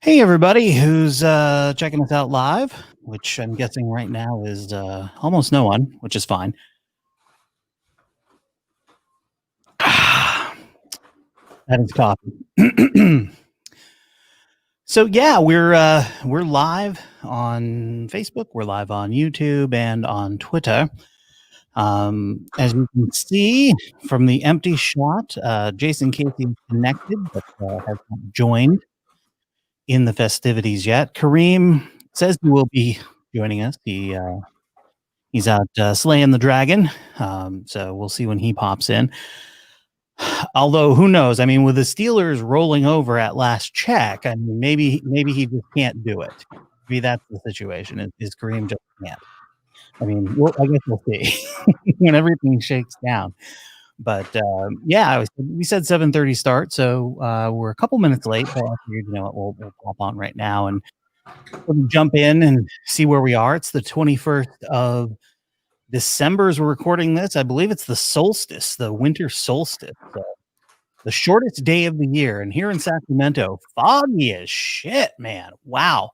Hey, everybody who's checking us out live, which I'm guessing right now is almost no one, which is fine. That is coffee. So yeah, we're live on Facebook, we're live on YouTube, and on Twitter. As you can see from the empty shot, Jason Casey is connected, but has not joined in the festivities yet. Kareem says he will be joining us. He's out slaying the dragon, so we'll see when he pops in. Although who knows? I mean, with the Steelers rolling over at last check, I mean, maybe he just can't do it. Maybe that's the situation. Is Kareem just can't? I mean, I guess we'll see when everything shakes down. But yeah, we said 7:30 start, so we're a couple minutes late. But I figured, we'll pop on right now and we'll jump in and see where we are. It's the 21st of December as we're recording this. I believe it's the solstice, the winter solstice, the shortest day of the year. And here in Sacramento, foggy as shit, man. Wow.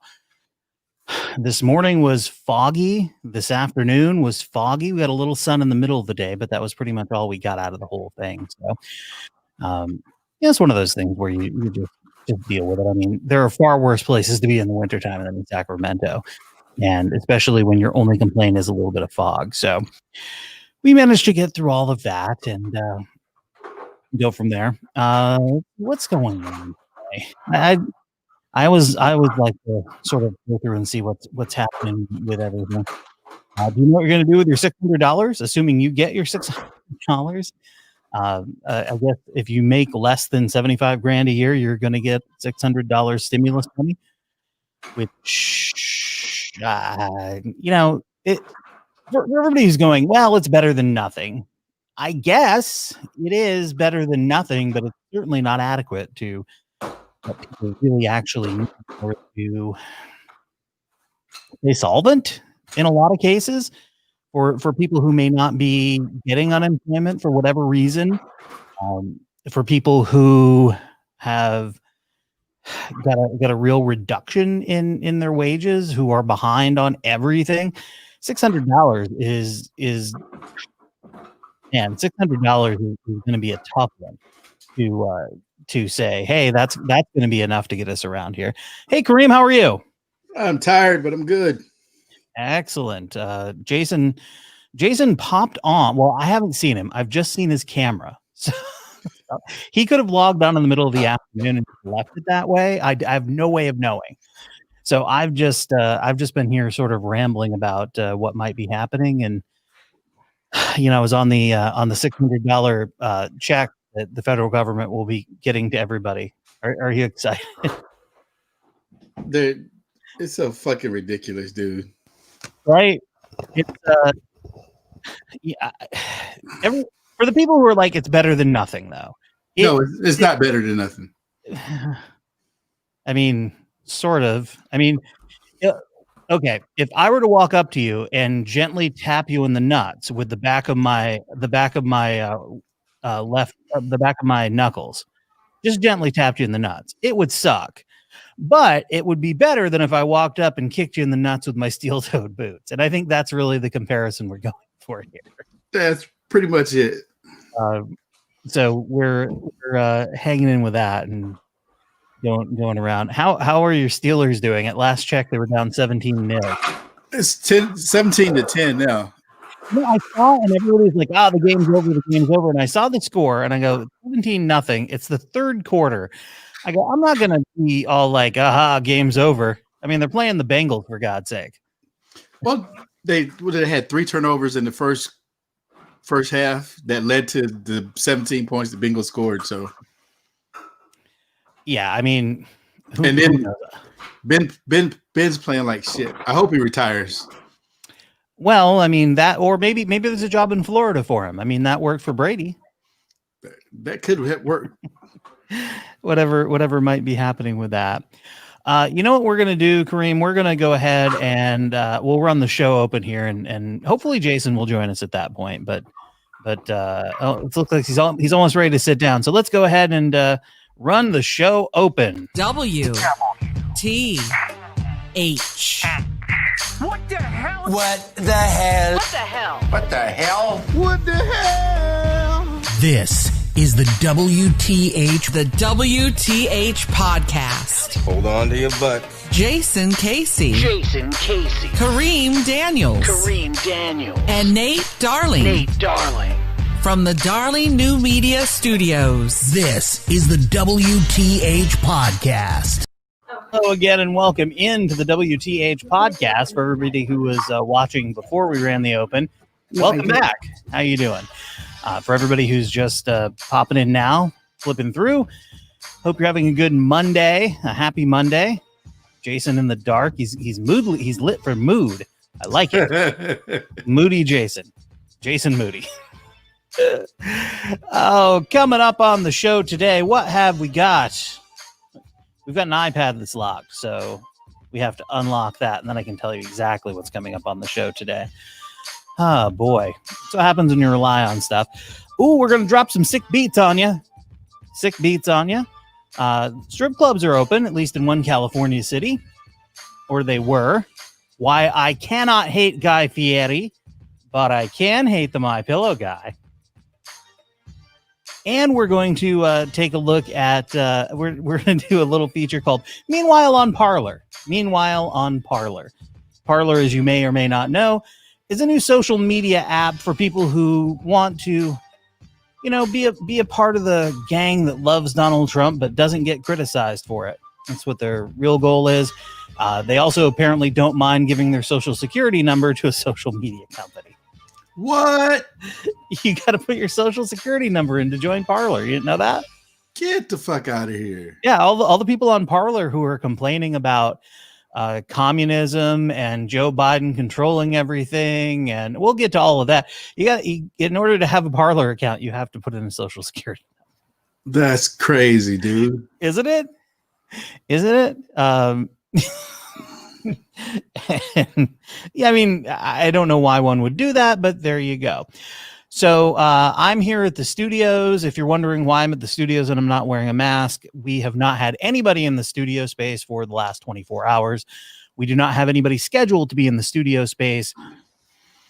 This morning was foggy. This afternoon was foggy. We had a little sun in the middle of the day, but that was pretty much all we got out of the whole thing. So, it's one of those things where you just deal with it. I mean, there are far worse places to be in the wintertime than in Sacramento. And especially when your only complaint is a little bit of fog. So we managed to get through all of that and go from there. What's going on today? I was like to sort of go through and see what's happening with everything. Do you know what you're going to do with your $600? Assuming you get your $600. I guess if you make less than $75,000 a year, you're going to get $600 stimulus money, which everybody's going, well, it's better than nothing. I guess it is better than nothing, but it's certainly not adequate to what people really actually need to stay solvent in a lot of cases for people who may not be getting unemployment for whatever reason, for people who have got a real reduction in their wages, who are behind on everything. $600 is $600 is going to be a tough one to say, hey, that's going to be enough to get us around here. Hey, Kareem, how are you? I'm tired, but I'm good. Excellent. Jason popped on. Well, I haven't seen him. I've just seen his camera. So he could have logged on in the middle of the afternoon and left it that way. I have no way of knowing. So I've just been here sort of rambling about what might be happening. And, I was on the $600 check that the federal government will be getting to everybody. Are you excited? It's so fucking ridiculous, dude. Right? It's for the people who are like, it's better than nothing, though. It's not better than nothing. I mean, sort of. I mean, okay. If I were to walk up to you and gently tap you in the nuts with the back of my knuckles, just gently tapped you in the nuts, it would suck. But it would be better than if I walked up and kicked you in the nuts with my steel-toed boots. And I think that's really the comparison we're going for here. That's pretty much it. So we're hanging in with that and going around. How are your Steelers doing? At last check, they were down 17-0. It's 17-10 now. No, I saw, and everybody's like, the game's over. And I saw the score, and I go, 17-0. It's the third quarter. I go, I'm not going to be all like, game's over. I mean, they're playing the Bengals, for God's sake. Well, they had 3 turnovers in the first half that led to the 17 points the Bengals scored. So, yeah, I mean, and then Ben's playing like shit. I hope he retires. Well, I mean that, or maybe there's a job in Florida for him. I mean, that worked for Brady. That could work. Whatever might be happening with that. You know what we're going to do, Kareem? We're going to go ahead and we'll run the show open here, and hopefully Jason will join us at that point. But it looks like he's almost ready to sit down. So let's go ahead and run the show open. WTH. What the hell? What the hell? What the hell? What the hell? What the hell? This is the WTH. The WTH podcast. Hold on to your butts. Jason Casey. Jason Casey. Kareem Daniels. Kareem Daniels. And Nate Darling. Nate Darling. From the Darling New Media Studios. This is the WTH podcast. Hello again, and welcome into the WTH podcast. For everybody who was watching before we ran the open, welcome back. How you doing? For everybody who's just popping in now, flipping through, hope you're having a good Monday, a happy Monday. Jason in the dark. He's moodly. He's lit for mood. I like it. Moody Jason. Jason Moody. Oh, coming up on the show today, what have we got? We've got an iPad that's locked, so we have to unlock that, and then I can tell you exactly what's coming up on the show today. Oh, boy. That's what happens when you rely on stuff. Ooh, we're going to drop some sick beats on you. Sick beats on you. Strip clubs are open, at least in one California city, or they were. Why I cannot hate Guy Fieri, but I can hate the MyPillow guy. And we're going to take a look at, we're going to do a little feature called Meanwhile on Parler. Meanwhile on Parler. Parler, as you may or may not know, is a new social media app for people who want to, you know, be a part of the gang that loves Donald Trump but doesn't get criticized for it. That's what their real goal is. They also apparently don't mind giving their social security number to a social media company. What? You got to put your social security number in to join Parler. You didn't know that? Get the fuck out of here. Yeah, all the people on Parler who are complaining about communism and Joe Biden controlling everything, and we'll get to all of that. In order to have a Parler account, you have to put in a social security number. That's crazy, dude. Isn't it? And, yeah, I mean, I don't know why one would do that, but there you go. So I'm here at the studios. If you're wondering why I'm at the studios and I'm not wearing a mask, we have not had anybody in the studio space for the last 24 hours. We do not have anybody scheduled to be in the studio space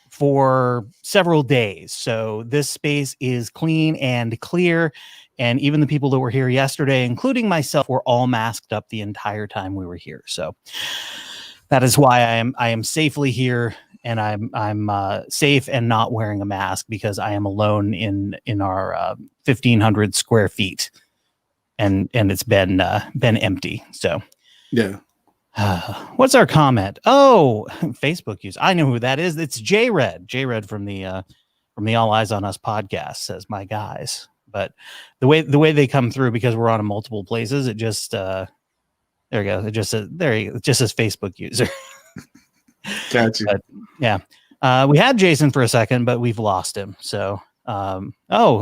for several days. So this space is clean and clear. And even the people that were here yesterday, including myself, were all masked up the entire time we were here. So that is why I am safely here, and I'm safe and not wearing a mask because I am alone in our 1,500 square feet, and it's been empty. So Yeah. What's our comment? Oh, Facebook use. I know who that is. It's J-Red. J-Red from the All Eyes on Us podcast says, "My guys." But the way they come through, because we're on multiple places, it just there we go. It just says it just says Facebook user. Gotcha. But, yeah. We had Jason for a second, but we've lost him. So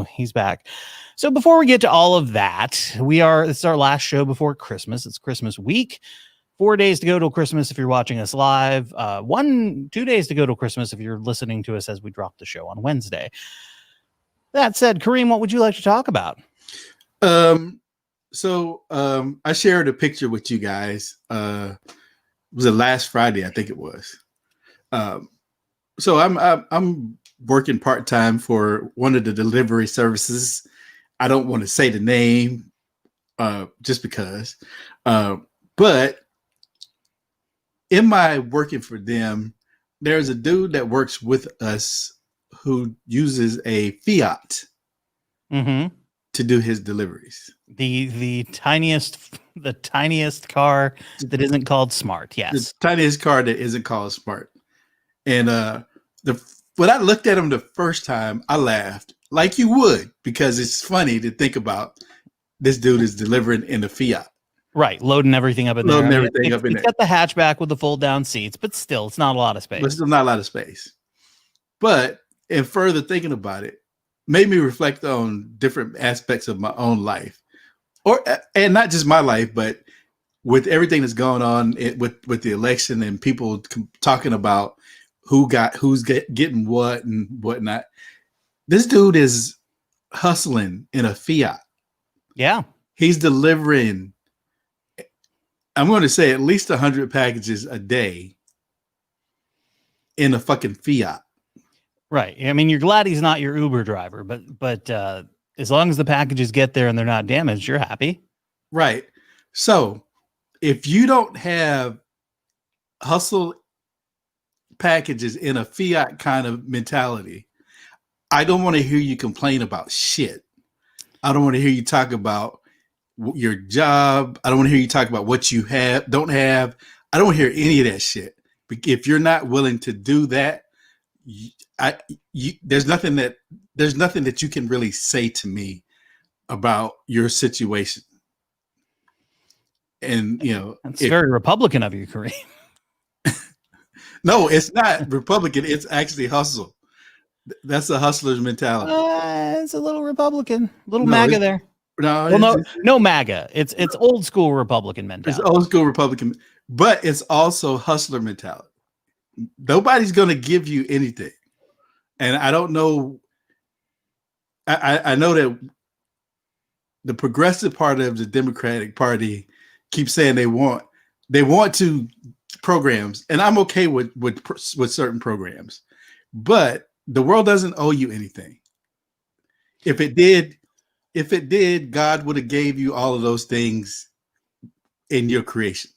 he's back. So before we get to all of that, it's our last show before Christmas. It's Christmas week. 4 days to go till Christmas if you're watching us live. 2 days to go till Christmas if you're listening to us as we drop the show on Wednesday. That said, Kareem, what would you like to talk about? So I shared a picture with you guys. It was the last Friday, I think it was. So I'm working part-time for one of the delivery services. I don't want to say the name just because. But in my working for them, there's a dude that works with us who uses a Fiat to do his deliveries. The tiniest car that isn't called Smart. Yes, the tiniest car that isn't called Smart. And when I looked at him the first time, I laughed like you would, because it's funny to think about this dude is delivering in a Fiat. Right, loading everything up in there. It's got the hatchback with the fold down seats, but still, it's not a lot of space. But still not a lot of space. But in further thinking about it, made me reflect on different aspects of my own life, and not just my life, but with everything that's going on with the election and people talking about who's getting what and whatnot. This dude is hustling in a Fiat. Yeah, he's delivering I'm going to say at least 100 packages a day in a fucking Fiat. Right. I mean, you're glad he's not your Uber driver, but as long as the packages get there and they're not damaged, you're happy. Right. So if you don't have hustle packages in a Fiat kind of mentality, I don't want to hear you complain about shit. I don't want to hear you talk about your job. I don't want to hear you talk about what you have, don't have. I don't want to hear any of that shit. If you're not willing to do that, there's nothing that you can really say to me about your situation. And It's very Republican of you, Kareem. No, it's not Republican. It's actually hustle. That's a hustler's mentality. It's a little Republican, little MAGA there. No, MAGA. It's old school Republican mentality. It's old school Republican, but it's also hustler mentality. Nobody's going to give you anything. And I don't know. I know that the progressive part of the Democratic Party keeps saying they want to programs, and I'm okay with certain programs, but the world doesn't owe you anything. If it did, God would have gave you all of those things in your creation.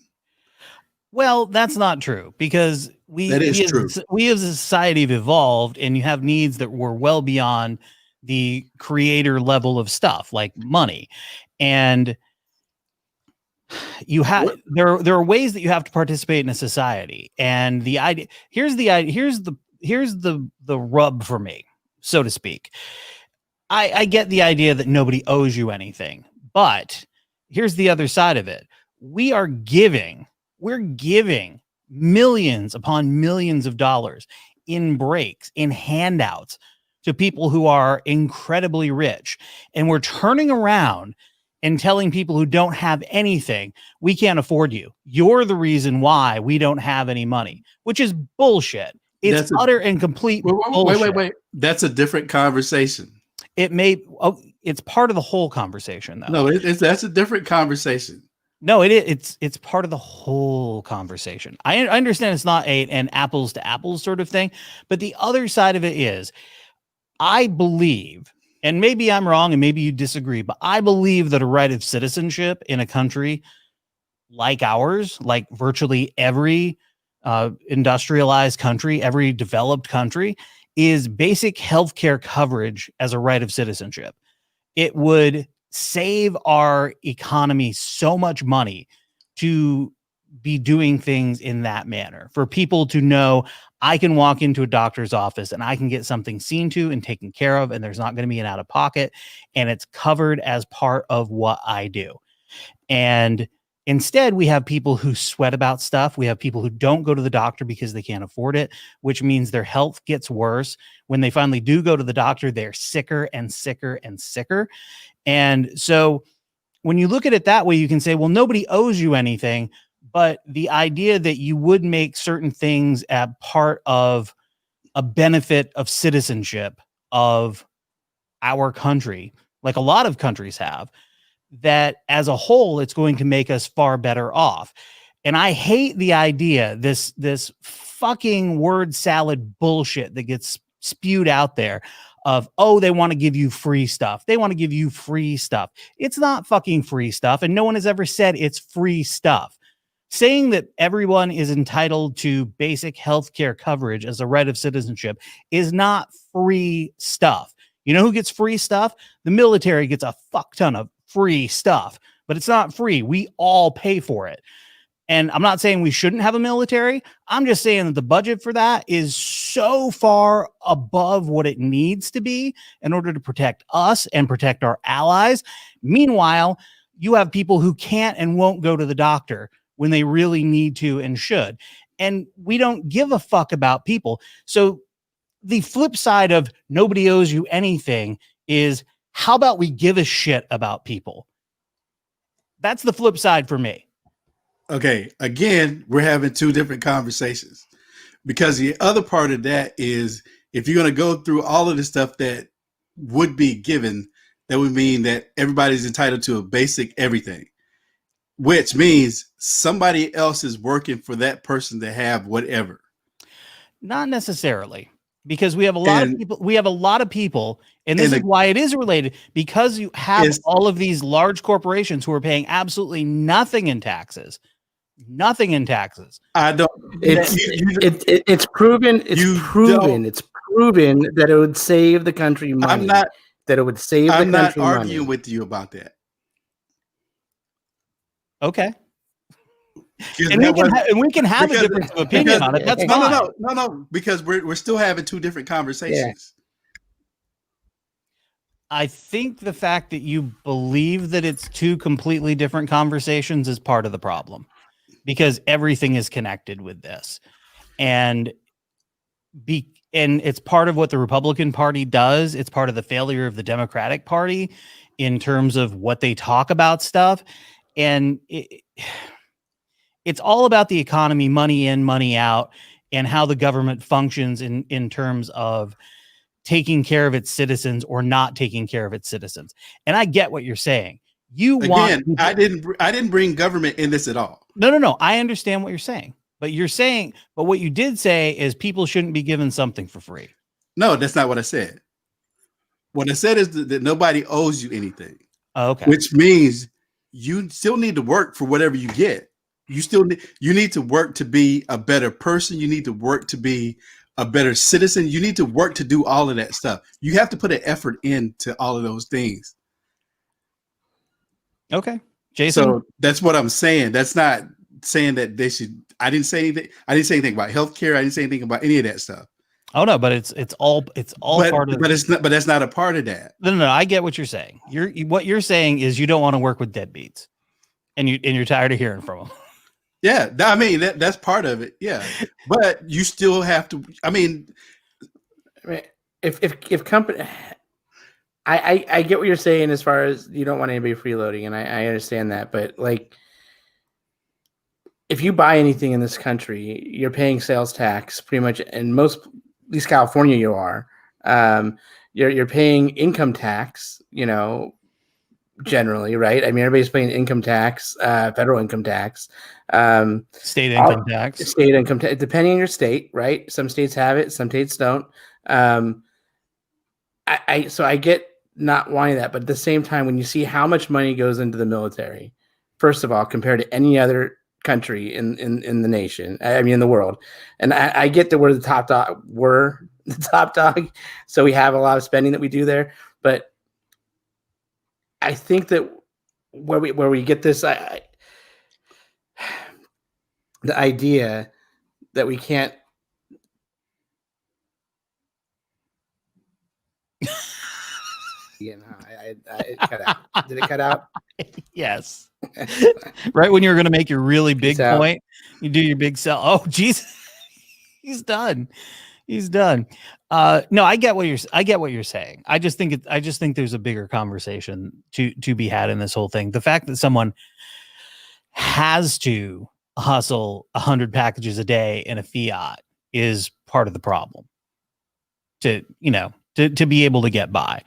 Well, that's not true, because we as a society have evolved, and you have needs that were well beyond the creator level of stuff like money. And you have there are ways that you have to participate in a society. And the idea here's the rub for me, so to speak. I get the idea that nobody owes you anything, but here's the other side of it. We're giving millions upon millions of dollars in breaks, in handouts to people who are incredibly rich. And we're turning around and telling people who don't have anything, we can't afford you. You're the reason why we don't have any money, which is bullshit. It's utter and complete bullshit. Wait. That's a different conversation. It's part of the whole conversation, though. No, that's a different conversation. No, it's part of the whole conversation. I understand it's not an apples to apples sort of thing, but the other side of it is, I believe, and maybe I'm wrong and maybe you disagree, but I believe that a right of citizenship in a country like ours, like virtually every industrialized country, every developed country, is basic healthcare coverage as a right of citizenship. It would save our economy so much money to be doing things in that manner, for people to know I can walk into a doctor's office and I can get something seen to and taken care of, and there's not going to be an out of pocket, and it's covered as part of what I do. And instead, we have people who sweat about stuff. We have people who don't go to the doctor because they can't afford it, which means their health gets worse. When they finally do go to the doctor, they're sicker and sicker and sicker. And so when you look at it that way, you can say, well, nobody owes you anything. But the idea that you would make certain things a part of a benefit of citizenship of our country, like a lot of countries have, that as a whole, it's going to make us far better off. And I hate the idea, this fucking word salad bullshit that gets spewed out there of, oh, they want to give you free stuff. They want to give you free stuff. It's not fucking free stuff. And no one has ever said it's free stuff. Saying that everyone is entitled to basic healthcare coverage as a right of citizenship is not free stuff. You know who gets free stuff? The military gets a fuck ton of free stuff, but it's not free. We all pay for it. And I'm not saying we shouldn't have a military. I'm just saying that the budget for that is so far above what it needs to be in order to protect us and protect our allies. Meanwhile, you have people who can't and won't go to the doctor when they really need to and should. And we don't give a fuck about people. So the flip side of nobody owes you anything is, how about we give a shit about people? That's the flip side for me. Okay, again, we're having two different conversations, because the other part of that is, if you're going to go through all of the stuff that would be given, that would mean that everybody's entitled to a basic everything. which means somebody else is working for that person to have whatever. Not necessarily, because we have a lot of people. We have a lot of people, and this is why it is related, because you have all of these large corporations who are paying absolutely nothing in taxes. Nothing in taxes. I don't. It's proven. It's proven that it would save the country money. I'm not arguing with you about that. Okay. And we can have a difference of opinion on it. That's fine. No, because we're still having two different conversations. Yeah. I think the fact that you believe that it's two completely different conversations is part of the problem, because everything is connected with this, and it's part of what the Republican Party does. It's part of the failure of the Democratic Party in terms of what they talk about stuff, and it's all about the economy, money in, money out, and how the government functions in terms of taking care of its citizens or not taking care of its citizens. And I get what you're saying. I didn't bring government in this at all. No. I understand what you're saying. But what you did say is people shouldn't be given something for free. No, that's not what I said. What I said is that nobody owes you anything. Oh, okay. Which means you still need to work for whatever you get. You need to work to be a better person. You need to work to be a better citizen. You need to work to do all of that stuff. You have to put an effort into all of those things. Okay. Jason. So that's what I'm saying. That's not saying that they should. I didn't say anything. I didn't say anything about healthcare. I didn't say anything about any of that stuff. Oh no, but it's all part of. But it's not. But that's not a part of that. No. I get what you're saying. What you're saying is you don't want to work with deadbeats, and you're tired of hearing from them. Yeah, I mean that's part of it. Yeah, but you still have to. I mean, if company, I get what you're saying as far as you don't want anybody freeloading, and I understand that. But like, if you buy anything in this country, you're paying sales tax pretty much. In most, at least California, you are. You're paying income tax. Generally, right? I mean, everybody's paying income tax, federal income tax, state income tax, depending on your state, right? Some states have it, some states don't. So I get not wanting that, but at the same time, when you see how much money goes into the military, first of all, compared to any other country in the nation, I mean, in the world, and I get that we're the top dog, so we have a lot of spending that we do there, but I think that where we get this, the idea that we can't. It cut out. Did it cut out? Yes. Right when you're going to make your really big point, you do your big sell. Oh, geez, he's done. He's done. No, I get what you're saying. I just think there's a bigger conversation to be had in this whole thing. The fact that someone has to hustle 100 packages a day in a fiat is part of the problem. To be able to get by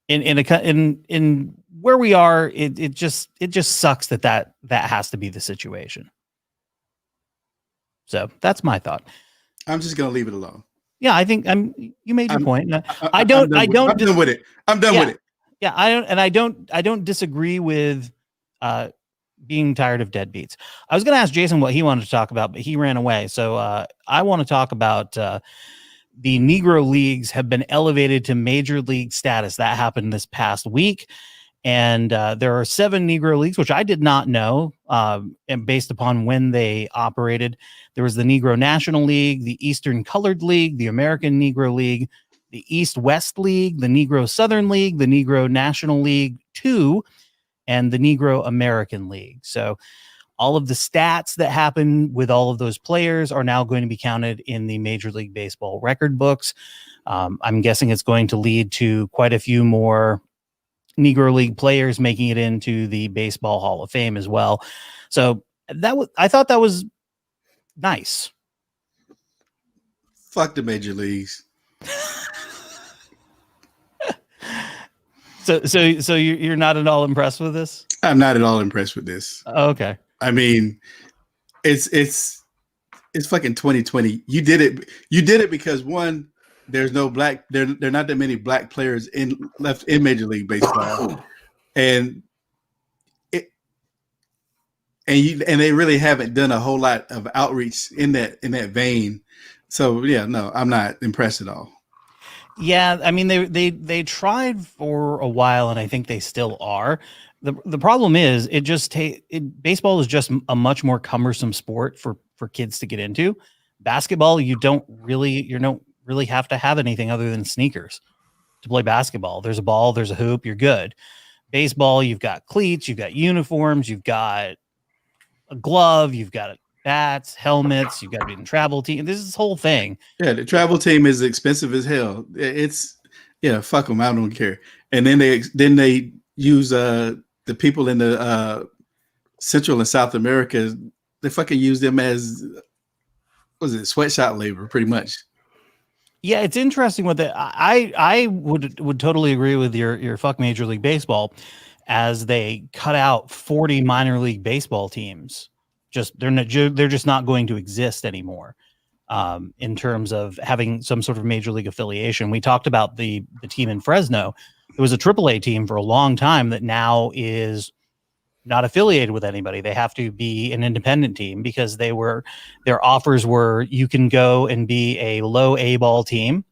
in where we are, it just sucks that has to be the situation. So that's my thought. I'm just gonna leave it alone. Yeah, I think you made your point. I'm done with it. I'm done with it. Yeah, I don't disagree with being tired of deadbeats. I was going to ask Jason what he wanted to talk about, but he ran away. So I want to talk about the Negro Leagues have been elevated to major league status. That happened this past week. And there are 7 Negro Leagues, which I did not know, and based upon when they operated. There was the Negro National League, the Eastern Colored League, the American Negro League, the East-West League, the Negro Southern League, the Negro National League 2, and the Negro American League. So all of the stats that happen with all of those players are now going to be counted in the Major League Baseball record books. I'm guessing it's going to lead to quite a few more Negro League players making it into the Baseball Hall of Fame as well. So I thought that was nice. Fuck the major leagues. So you're not at all impressed with this? I'm not at all impressed with this. Okay. I mean, it's fucking 2020. You did it because one, there's no black there are not that many black players left in Major League Baseball. And they really haven't done a whole lot of outreach in that vein. So yeah, no, I'm not impressed at all. Yeah, I mean they tried for a while, and I think they still are. The problem is baseball is just a much more cumbersome sport for kids to get into. Basketball, you don't really have to have anything other than sneakers to play basketball. There's a ball, there's a hoop, you're good. Baseball, you've got cleats, you've got uniforms, you've got a glove, you've got bats, helmets, you've got to be in travel team. This is this whole thing. Yeah, the travel team is expensive as hell. Fuck them. I don't care. And then they use the people in the Central and South America. They fucking use them as sweatshop labor, pretty much. Yeah, it's interesting with it. I would totally agree with your fuck Major League Baseball, as they cut out 40 minor league baseball teams. They're just not going to exist anymore in terms of having some sort of major league affiliation. We talked about the team in Fresno. It was a AAA team for a long time that now is not affiliated with anybody. They have to be an independent team because their offers were, you can go and be a low A ball team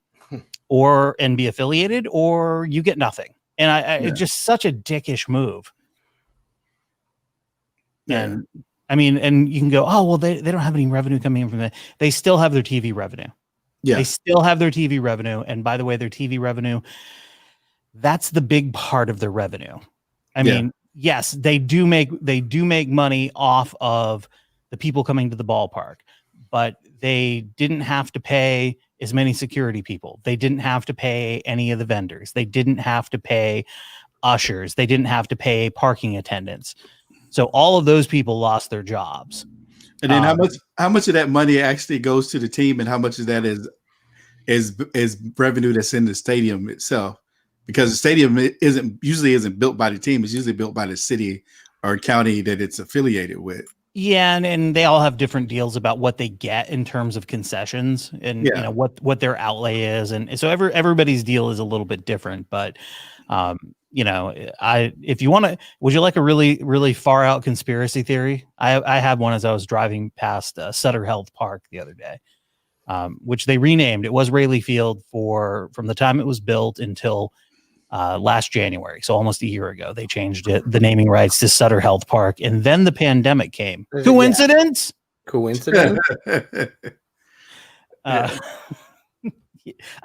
and be affiliated, or you get nothing. And it's just such a dickish move. Yeah. And I mean, and you can go, oh, well, they don't have any revenue coming in from that. They still have their TV revenue. Yeah. They still have their TV revenue. And by the way, their TV revenue, that's the big part of their revenue. I mean, yes, they do make money off of the people coming to the ballpark, but they didn't have to pay as many security people. They didn't have to pay any of the vendors. They didn't have to pay ushers. They didn't have to pay parking attendants. So all of those people lost their jobs. And then how much of that money actually goes to the team, and how much of that is revenue that's in the stadium itself? Because the stadium isn't built by the team. It's usually built by the city or county that it's affiliated with. Yeah, and they all have different deals about what they get in terms of concessions and you know what their outlay is, and so everybody's deal is a little bit different. But if you want to, would you like a really really far out conspiracy theory? I had one as I was driving past Sutter Health Park the other day, which they renamed. It was Rayleigh Field from the time it was built until last January, so almost a year ago. They changed the naming rights to Sutter Health Park, and then the pandemic came. Coincidence? Coincidence? I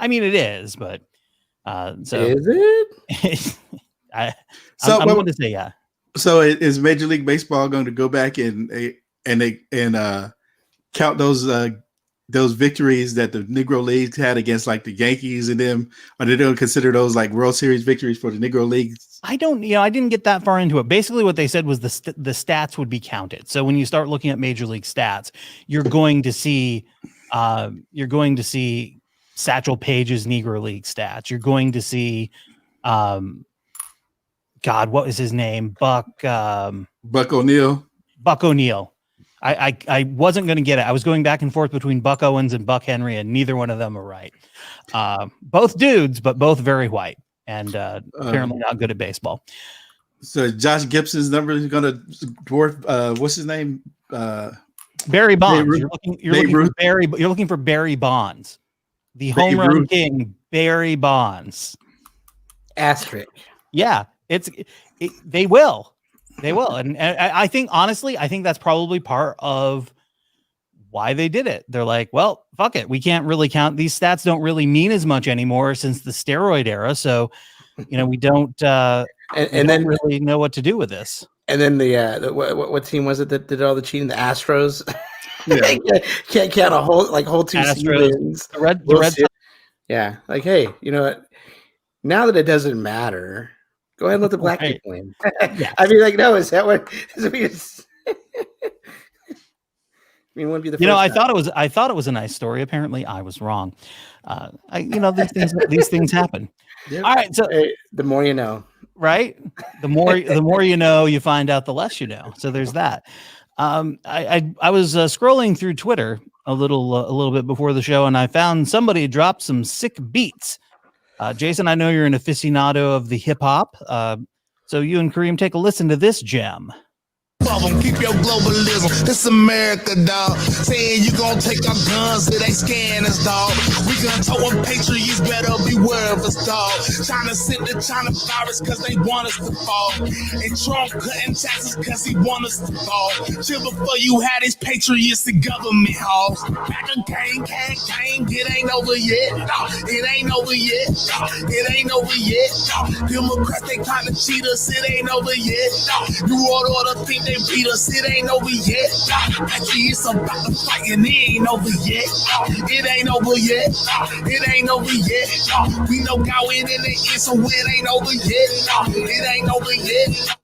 mean, it is, but so is it? I'm going to say yeah. So is Major League Baseball going to go back and count those victories that the Negro Leagues had against like the Yankees and them? Are they going to consider those like World Series victories for the Negro Leagues? I didn't get that far into it. Basically what they said was the stats would be counted. So when you start looking at Major League stats, you're going to see Satchel Paige's Negro League stats. You're going to see God, what was his name? Buck O'Neil. Buck O'Neil. I wasn't going to get it. I was going back and forth between Buck Owens and Buck Henry, and neither one of them are right. Both dudes, but both very white, and apparently not good at baseball. So Josh Gibson's number is going to dwarf what's his name? Barry Bonds. You're looking for Barry Bonds, the home run king, Barry Bonds. Asterisk. Yeah, they will. They will. And I think, honestly, that's probably part of why they did it. They're like, well, fuck it. We can't really count. These stats don't really mean as much anymore since the steroid era. So, we don't then really know what to do with this. And then what team was it that did all the cheating? The Astros. Yeah. Can't count a whole two seasons. The Red Sox. Yeah. Like, hey, you know what? Now that it doesn't matter, go ahead and let the black people in. Yeah. I mean, like, no, is that what? I mean, wouldn't be the first time. I thought it was a nice story. Apparently, I was wrong. These things happen. Yep. All right, so the more you know. right? The more you know, you find out the less you know. So there's that. I was scrolling through Twitter a little bit before the show, and I found somebody dropped some sick beats. Jason, I know you're an aficionado of the hip hop. So you and Kareem take a listen to this gem. Keep your globalism. This America, dog. Saying you gonna take our guns, it ain't scaring us, dog. We gonna tell them patriots better beware of us, dog. China sent the China virus cause they want us to fall. And Trump cutting taxes cause he want us to fall. Chill before you had his patriots and government halls. Back again, it ain't over yet. It ain't over yet. It ain't over yet. Democrats, they trying to cheat us, it ain't over yet. New World Order think they beat us, it ain't over yet. Actually, it's about to fight and it ain't over yet. It ain't over yet. It ain't over yet. We know God went in the end, so it ain't over yet. It ain't over yet.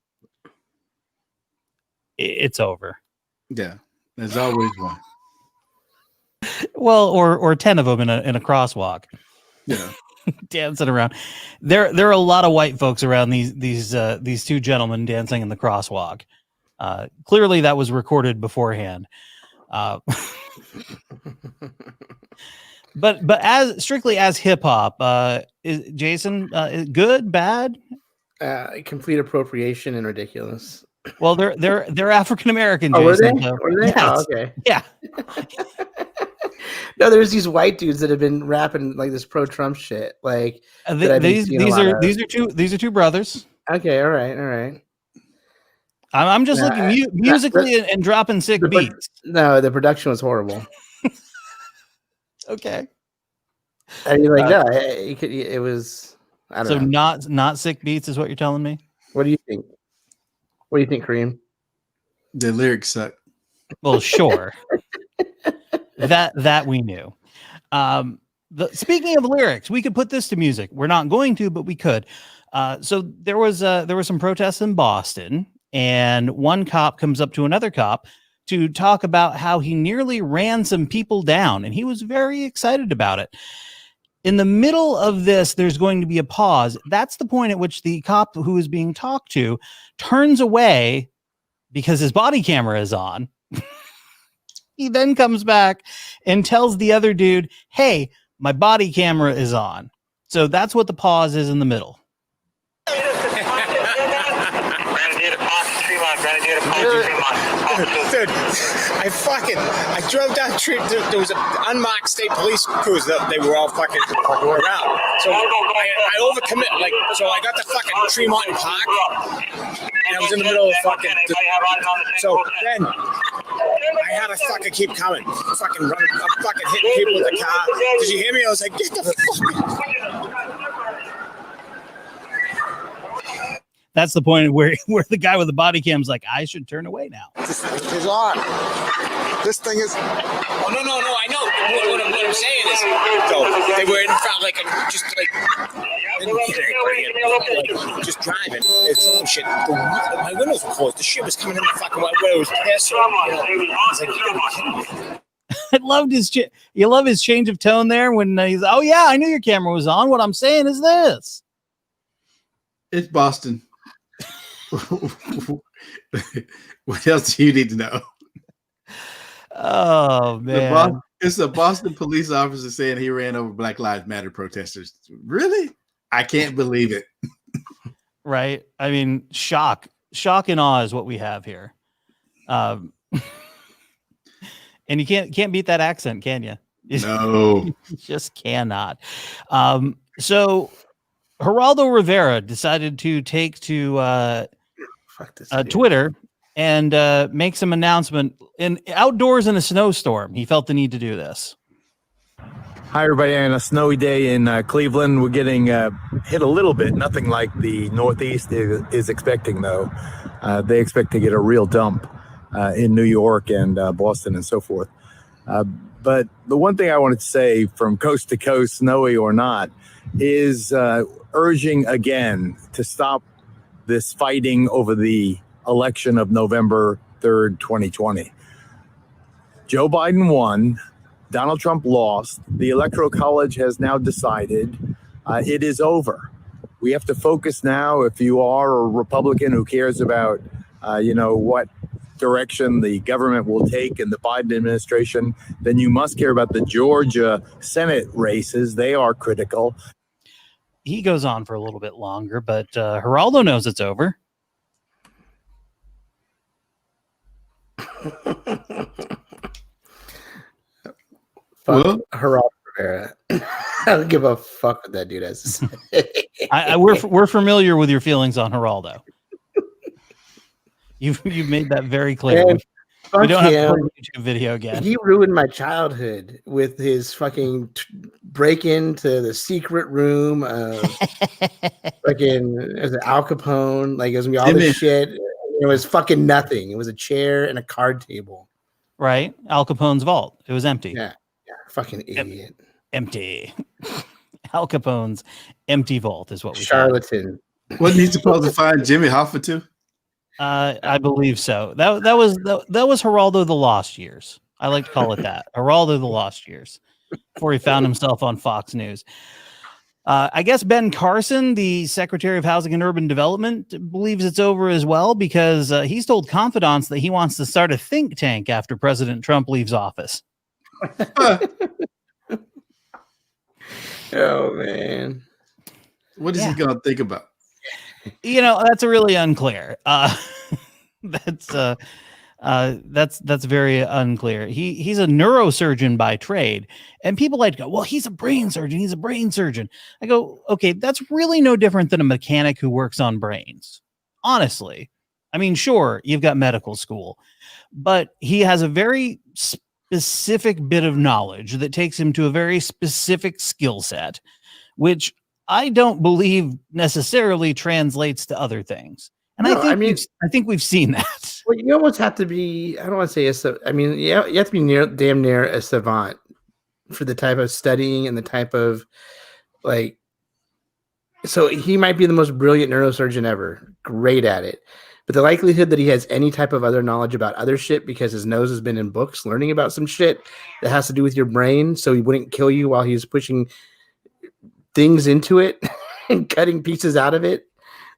It's over. Yeah, there's always one. Well, or 10 of them in a crosswalk. Yeah. Dancing around. There are a lot of white folks around these two gentlemen dancing in the crosswalk. Clearly that was recorded beforehand. But as strictly as hip hop, is Jason good, bad? Complete appropriation and ridiculous. Well, they're African American. Oh, Jason, were they? so, Were they? yes. Oh, okay. Yeah. No, there's these white dudes that have been rapping like this pro-Trump shit. Like These are two brothers. Okay, all right. I'm just looking musically and dropping sick beats. No, the production was horrible. Okay. I mean, like it was. I don't know. So not sick beats is what you're telling me. What do you think? What do you think, Kareem? The lyrics suck. Well, sure. that we knew. Speaking of lyrics, we could put this to music. We're not going to, but we could. So there was some protests in Boston, and one cop comes up to another cop to talk about how he nearly ran some people down, and he was very excited about it. In the middle of this, there's going to be a pause. That's the point at which the cop who is being talked to turns away because his body camera is on. He then comes back and tells the other dude, hey, my body camera is on. So that's what the pause is in the middle. Dude, I drove down the street. There was an unmarked state police cruiser. They were all fucking around. So I overcommit. So I got to fucking Tremont Park, and I was in the middle of fucking. So then I had to fucking keep coming. Fucking running. I'm fucking hitting people with the car. Did you hear me? I was like, get the fuck. That's the point where the guy with the body cam is like, I should turn away now. This is on. This thing is. Oh, no, I know. What I'm saying is, so they were in front, just driving. It's all shit. My windows were closed. The shit was coming in the fucking way. It was pissing. I was like, you gotta be kidding me. I loved you love his change of tone there when he's, oh yeah, I knew your camera was on. What I'm saying is this. It's Boston. What else do you need to know? Oh man, it's a Boston police officer saying he ran over Black Lives Matter protesters. Really? I can't believe it. Right? I mean, shock and awe is what we have here. And you can't beat that accent, can you? No, you just cannot. So Geraldo Rivera decided to take to Twitter and make some announcement outdoors in a snowstorm. He felt the need to do this. Hi, everybody. On a snowy day in Cleveland, we're getting hit a little bit. Nothing like the Northeast is expecting, though. They expect to get a real dump in New York and Boston and so forth. But the one thing I wanted to say from coast to coast, snowy or not, is urging again to stop this fighting over the election of November 3rd, 2020. Joe Biden won. Donald Trump lost. The Electoral College has now decided it is over. We have to focus now. If you are a Republican who cares about, what direction the government will take in the Biden administration, then you must care about the Georgia Senate races. They are critical. He goes on for a little bit longer, but Geraldo knows it's over. Fuck Geraldo Rivera. I don't give a fuck what that dude has to say. We're familiar with your feelings on Geraldo. You've made that very clear. Man, we don't him. have to play the YouTube video again. He ruined my childhood with his fucking break into the secret room of fucking as an Al Capone. Like it was gonna be all this shit. It was fucking nothing. It was a chair and a card table. Right, Al Capone's vault. It was empty. Yeah, fucking idiot. Empty. Al Capone's empty vault is what we charlatan. Wasn't he supposed to find Jimmy Hoffa too? I believe so. That was Geraldo the Lost Years. I like to call it that. Geraldo the Lost Years, before he found himself on Fox News. I guess Ben Carson, the Secretary of Housing and Urban Development, believes it's over as well because he's told confidants that he wants to start a think tank after President Trump leaves office. Oh man, what is he gonna think about? That's really unclear. That's very unclear. He's a neurosurgeon by trade, and people like to go, well, he's a brain surgeon. He's a brain surgeon. I go, okay, that's really no different than a mechanic who works on brains. Honestly, I mean, sure, you've got medical school, but he has a very specific bit of knowledge that takes him to a very specific skill set, which I don't believe necessarily translates to other things. And no, I think we've seen that. Well, you almost have to be, I don't want to say you have to be damn near a savant for the type of studying and the type of so he might be the most brilliant neurosurgeon ever, great at it. But the likelihood that he has any type of other knowledge about other shit because his nose has been in books learning about some shit that has to do with your brain so he wouldn't kill you while he's pushing things into it and cutting pieces out of it.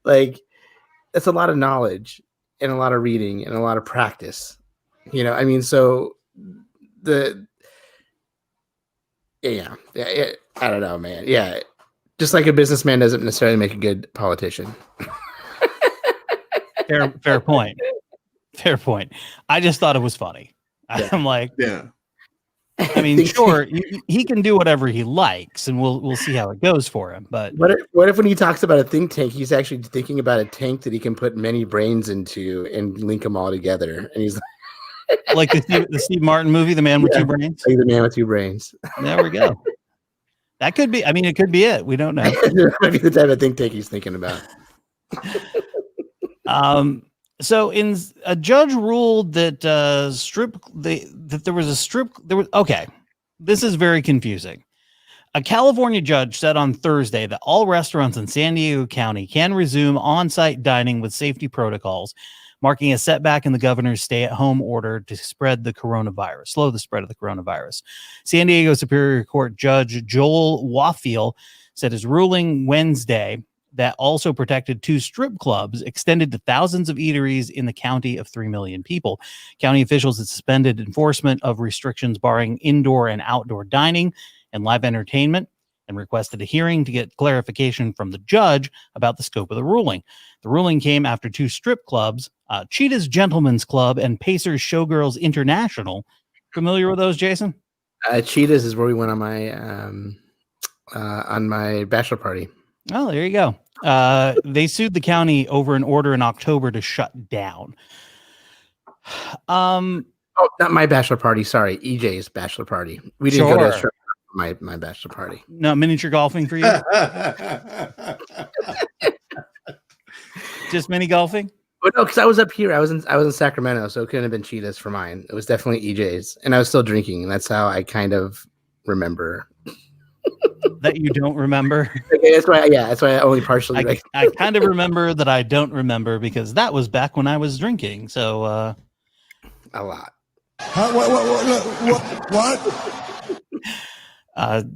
That's a lot of knowledge and a lot of reading and a lot of practice. So I don't know, man. Yeah. Just like a businessman doesn't necessarily make a good politician. Fair point. Fair point. I just thought it was funny. Yeah. I'm like, yeah. I mean, sure, he can do whatever he likes, and we'll see how it goes for him. But what if when he talks about a think tank, he's actually thinking about a tank that he can put many brains into and link them all together? And he's like the Steve Martin movie, The Man with Two Brains. Like The Man with Two Brains. There we go. That could be. I mean, it could be it. We don't know. That might be the type of think tank he's thinking about. So a judge ruled that okay. This is very confusing. A California judge said on Thursday that all restaurants in San Diego County can resume on-site dining with safety protocols, marking a setback in the governor's stay-at-home order to slow the spread of the coronavirus. San Diego Superior Court Judge Joel Wafiel said his ruling Wednesday that also protected 2 strip clubs extended to thousands of eateries in the county of 3 million people. County officials had suspended enforcement of restrictions barring indoor and outdoor dining and live entertainment and requested a hearing to get clarification from the judge about the scope of the ruling. The ruling came after 2 strip clubs, Cheetah's Gentlemen's Club and Pacers Showgirls International. Familiar with those, Jason? Cheetah's is where we went on my bachelor party. Oh, there you go. They sued the county over an order in October to shut down. Oh, not my bachelor party. Sorry, EJ's bachelor party. We didn't go to a strip club for my bachelor party. No miniature golfing for you? Just mini golfing? But no, because I was up here. I was in Sacramento, so it couldn't have been Cheetah's for mine. It was definitely EJ's, and I was still drinking, and that's how I kind of remember. That you don't remember? Okay, that's why I only partially. I kind of remember that I don't remember because that was back when I was drinking. So a lot. What?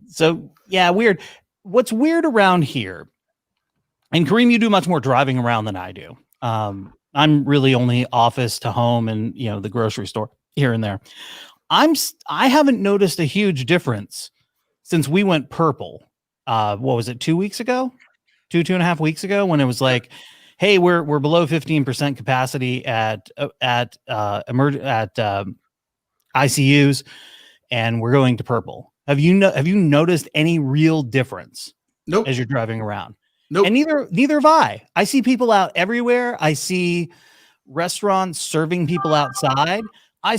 So yeah, weird. What's weird around here And Kareem, you do much more driving around than I do. I'm really only office to home and, the grocery store here and there. I haven't noticed a huge difference since we went purple. What was it? 2 weeks ago, 2.5 weeks ago, when it was like, hey, we're below 15% capacity at ICUs, and we're going to purple. Have you noticed any real difference? Nope. As you're driving around? Nope. And neither have I. I see people out everywhere. I see restaurants serving people outside. I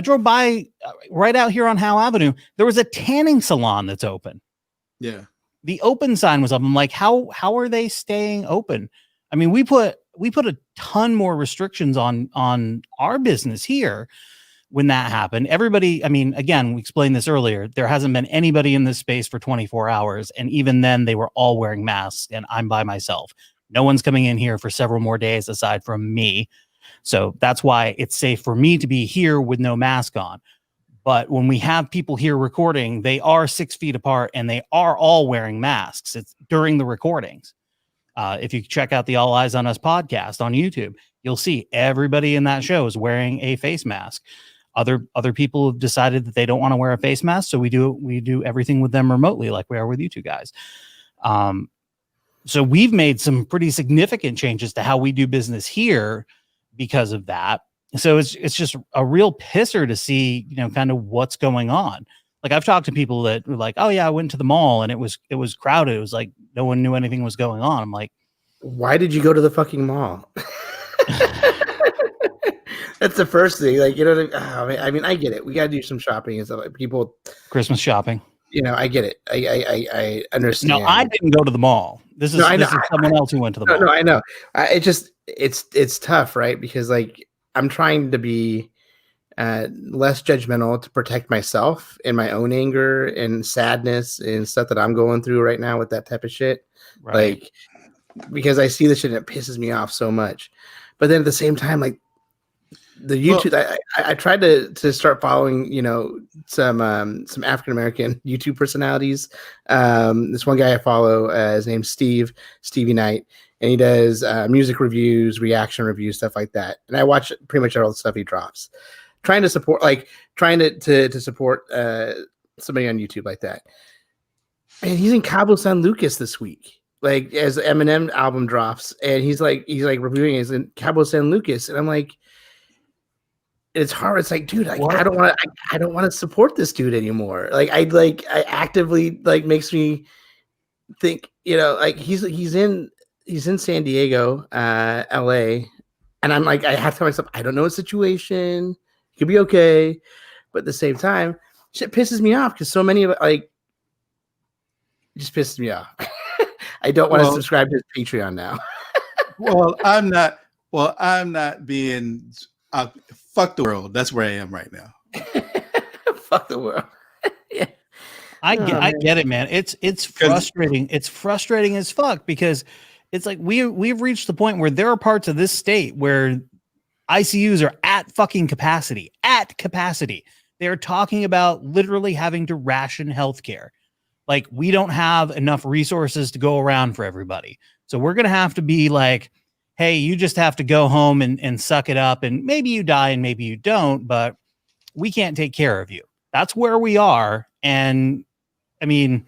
drove by right out here on Howe Avenue. There was a tanning salon that's open. Yeah. The open sign was up. I'm like, how are they staying open? I mean, we put a ton more restrictions on our business here when that happened. Everybody, I mean, again, we explained this earlier. There hasn't been anybody in this space for 24 hours. And even then they were all wearing masks and I'm by myself. No one's coming in here for several more days aside from me. So that's why it's safe for me to be here with no mask on. But when we have people here recording, they are 6 feet apart and they are all wearing masks. It's during the recordings. If you check out the All Eyes on Us podcast on YouTube, you'll see everybody in that show is wearing a face mask. Other people have decided that they don't want to wear a face mask, so we do everything with them remotely, like we are with you two guys. So we've made some pretty significant changes to how we do business here because of that. So it's just a real pisser to see, kind of what's going on. Like I've talked to people that were like, "Oh yeah, I went to the mall and it was crowded. It was like no one knew anything was going on." I'm like, "Why did you go to the fucking mall?" That's the first thing. Like, I mean, I get it. We got to do some shopping and stuff. Like people, Christmas shopping. I get it. I understand. No, I didn't go to the mall. This is someone else who went to the mall. No, I know. It's tough, right? Because like I'm trying to be less judgmental to protect myself and my own anger and sadness and stuff that I'm going through right now with that type of shit. Right. Like, because I see this shit and it pisses me off so much. But then at the same time, like the YouTube, I tried to start following, some African American YouTube personalities. This one guy I follow, his name's Stevie Knight, and he does music reviews, reaction reviews, stuff like that. And I watch pretty much all the stuff he drops. Trying to support support somebody on YouTube like that. And he's in Cabo San Lucas this week, like as the Eminem album drops, and he's reviewing it in Cabo San Lucas, and I'm like, it's hard. It's like, dude, I don't want to support this dude anymore. Like I actively makes me think, like he's in San Diego, LA, and I'm like, I have to tell myself, I don't know the situation. It could be okay, but at the same time, shit pisses me off because so many of it, like, it just pisses me off. I don't want to subscribe to his Patreon now. I'm not being. Fuck the world. That's where I am right now. Fuck the world. Yeah. I get it, man. It's frustrating. It's frustrating as fuck because it's like we've reached the point where there are parts of this state where ICUs are at fucking capacity. At capacity. They're talking about literally having to ration healthcare. Like we don't have enough resources to go around for everybody. So we're gonna have to be like, hey, you just have to go home and suck it up, and maybe you die and maybe you don't, but we can't take care of you. That's where we are. And I mean,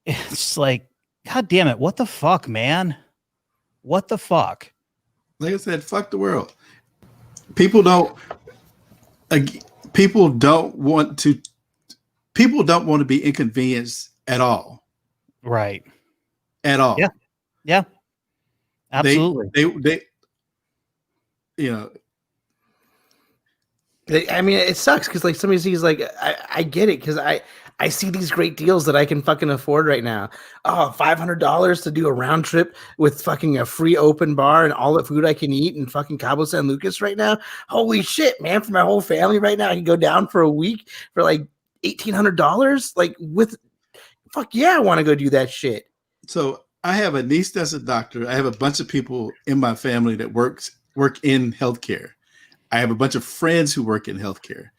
it's like, God damn it. What the fuck, man? What the fuck? Like I said, fuck the world. People don't want to be inconvenienced at all. Right. At all. Yeah. Yeah. Absolutely. They I mean, it sucks because like somebody sees like I get it because I see these great deals that I can fucking afford right now. Oh, $500 to do a round trip with fucking a free open bar and all the food I can eat in fucking Cabo San Lucas right now. Holy shit, man! For my whole family right now, I can go down for a week for like $1,800. Like fuck yeah, I want to go do that shit. So I have a niece that's a doctor. I have a bunch of people in my family that work in healthcare. I have a bunch of friends who work in healthcare.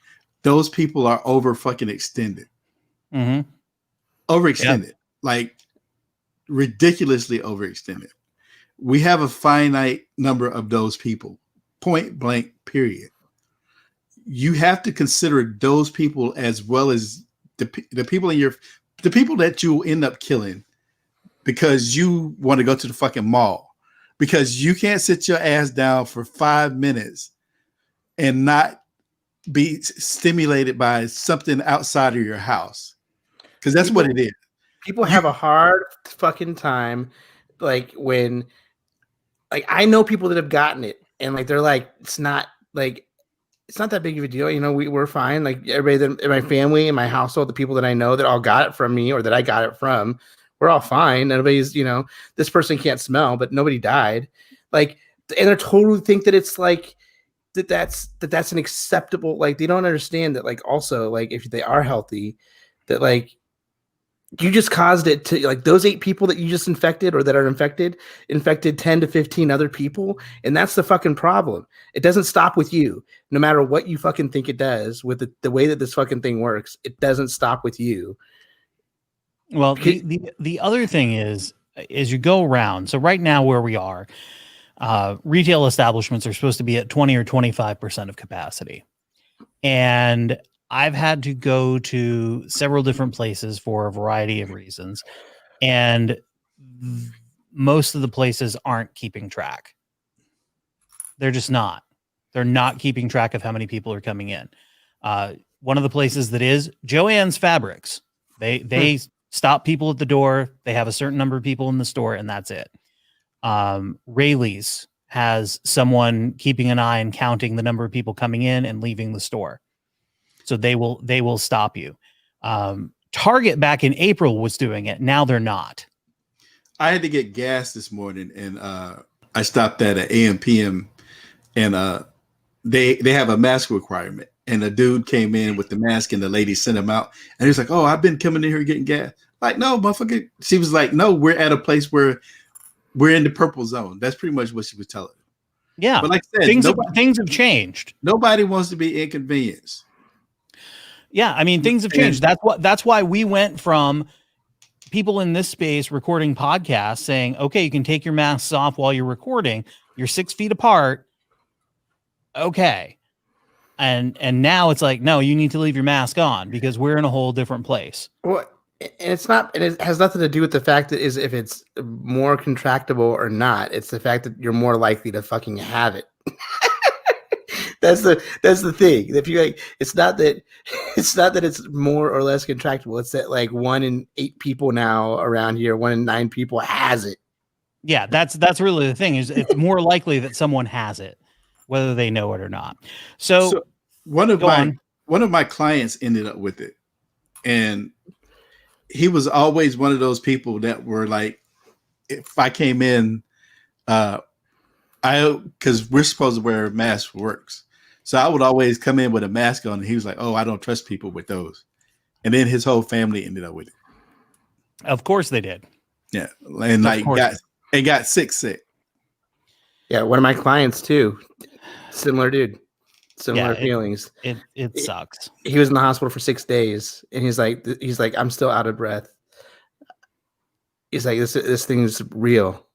Those people are over fucking extended. Mm-hmm. Overextended. Yeah. Like ridiculously overextended. We have a finite number of those people, point blank, period. You have to consider those people as well as the people the people that you end up killing because you want to go to the fucking mall, because you can't sit your ass down for 5 minutes and not be stimulated by something outside of your house. Because that's what it is. People have a hard fucking time, like when, like I know people that have gotten it, and like they're like, it's not that big of a deal. You know, we're fine. Like everybody that in my family, in my household, the people that I know that all got it from me or that I got it from, we're all fine. Everybody's, you know, this person can't smell, but nobody died. Like, and they totally think that it's like that's an acceptable. Like they don't understand that. Like also, like if they are healthy, that like you just caused it to, like those 8 people that you just infected or that are infected 10 to 15 other people. And that's the fucking problem. It doesn't stop with you. No matter what you fucking think it does with the way that this fucking thing works, it doesn't stop with you. Well, the other thing is you go around. So right now where we are, retail establishments are supposed to be at 20 or 25% of capacity. And I've had to go to several different places for a variety of reasons. And most of the places aren't keeping track. They're just not. They're not keeping track of how many people are coming in. One of the places that is Joann's Fabrics. They stop people at the door. They have a certain number of people in the store, and that's it. Rayleigh's has someone keeping an eye and counting the number of people coming in and leaving the store. So they will stop you. Target back in April was doing it. Now they're not. I had to get gas this morning, and I stopped at an AM/PM, and they have a mask requirement. And a dude came in with the mask, and the lady sent him out. And he was like, "Oh, I've been coming in here getting gas." Like, no, motherfucker. She was like, "No, we're at a place where we're in the purple zone." That's pretty much what she was telling him. Yeah, but like I said, things have changed. Nobody wants to be inconvenienced. Yeah, I mean, things have changed. That's why we went from people in this space recording podcasts saying, okay, you can take your masks off while you're recording. You're 6 feet apart. Okay. And now it's like, no, you need to leave your mask on because we're in a whole different place. Well, and it's not, and it has nothing to do with the fact that is if it's more contractable or not. It's the fact that you're more likely to fucking have it. That's the thing. If you like, it's not that it's more or less contractable. It's that like 1 in 8 people now around here, 1 in 9 people has it. Yeah, that's really the thing. Is it's more likely that someone has it, whether they know it or not. So one of my clients ended up with it, and he was always one of those people that were like, if I came in, because we're supposed to wear masks for works. So I would always come in with a mask on, and he was like, "Oh, I don't trust people with those." And then his whole family ended up with it. Of course they did. Yeah, and like got sick. Yeah, one of my clients too. Similar dude. Similar feelings. It sucks. He was in the hospital for 6 days, and he's like, I'm still out of breath. He's like, this thing's real.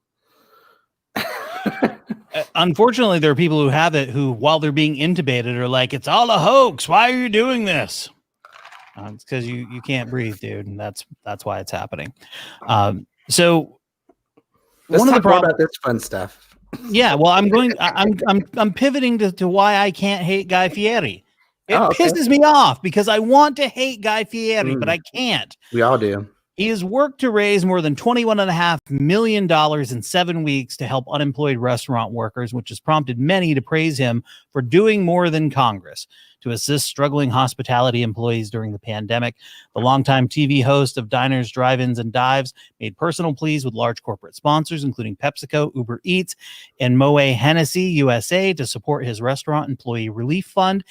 Unfortunately, there are people who have it who, while they're being intubated, are like, "It's all a hoax. Why are you doing this?" It's because you can't breathe, dude, and that's why it's happening. So let's one of the problems about this fun stuff. Yeah, well, I'm pivoting to why I can't hate Guy Fieri. It pisses me off because I want to hate Guy Fieri, but I can't. We all do. He has worked to raise more than $21.5 million in 7 weeks to help unemployed restaurant workers, which has prompted many to praise him for doing more than Congress to assist struggling hospitality employees during the pandemic. The longtime TV host of Diners, Drive-Ins, and Dives made personal pleas with large corporate sponsors, including PepsiCo, Uber Eats, and Moët Hennessy USA to support his restaurant employee relief fund.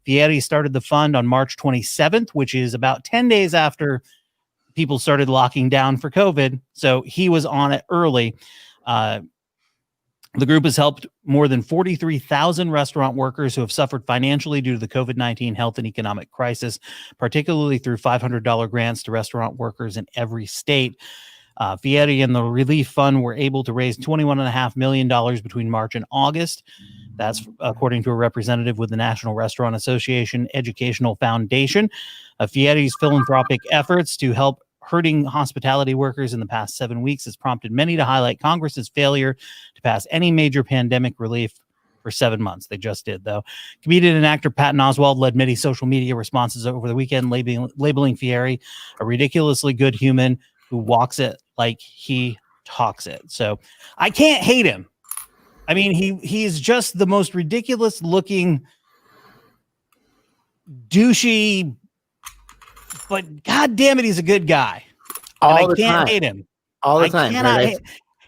Fieri started the fund on March 27th, which is about 10 days after people started locking down for COVID. So he was on it early. The group has helped more than 43,000 restaurant workers who have suffered financially due to the COVID-19 health and economic crisis, particularly through $500 grants to restaurant workers in every state. Fieri and the relief fund were able to raise $21.5 million between March and August. That's according to a representative with the National Restaurant Association Educational Foundation. Fieri's philanthropic efforts to help hurting hospitality workers in the past 7 weeks has prompted many to highlight Congress's failure to pass any major pandemic relief for 7 months. They just did, though. Comedian and actor Patton Oswalt led many social media responses over the weekend, labeling Fieri a ridiculously good human who walks it like he talks it. So I can't hate him. I mean, he is just the most ridiculous looking, douchey, but God damn it, he's a good guy. All the can't time. hate him. All the time.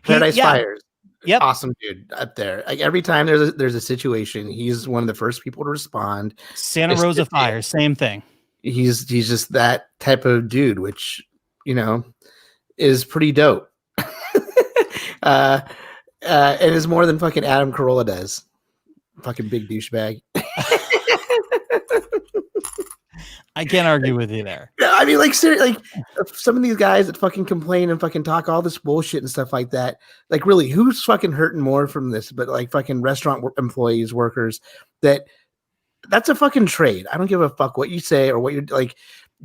Paradise Fires. Yep. Awesome dude up there. Like every time there's a situation, he's one of the first people to respond. Santa Rosa Fire, same thing. He's just that type of dude, which, you know, is pretty dope. And is more than fucking Adam Carolla does. Fucking big douchebag. I can't argue with you there. I mean, like, seriously, like some of these guys that fucking complain and fucking talk all this bullshit and stuff like that. Like, really, who's fucking hurting more from this? But like, fucking restaurant employees, workers. That's a fucking trade. I don't give a fuck what you say or what you're like.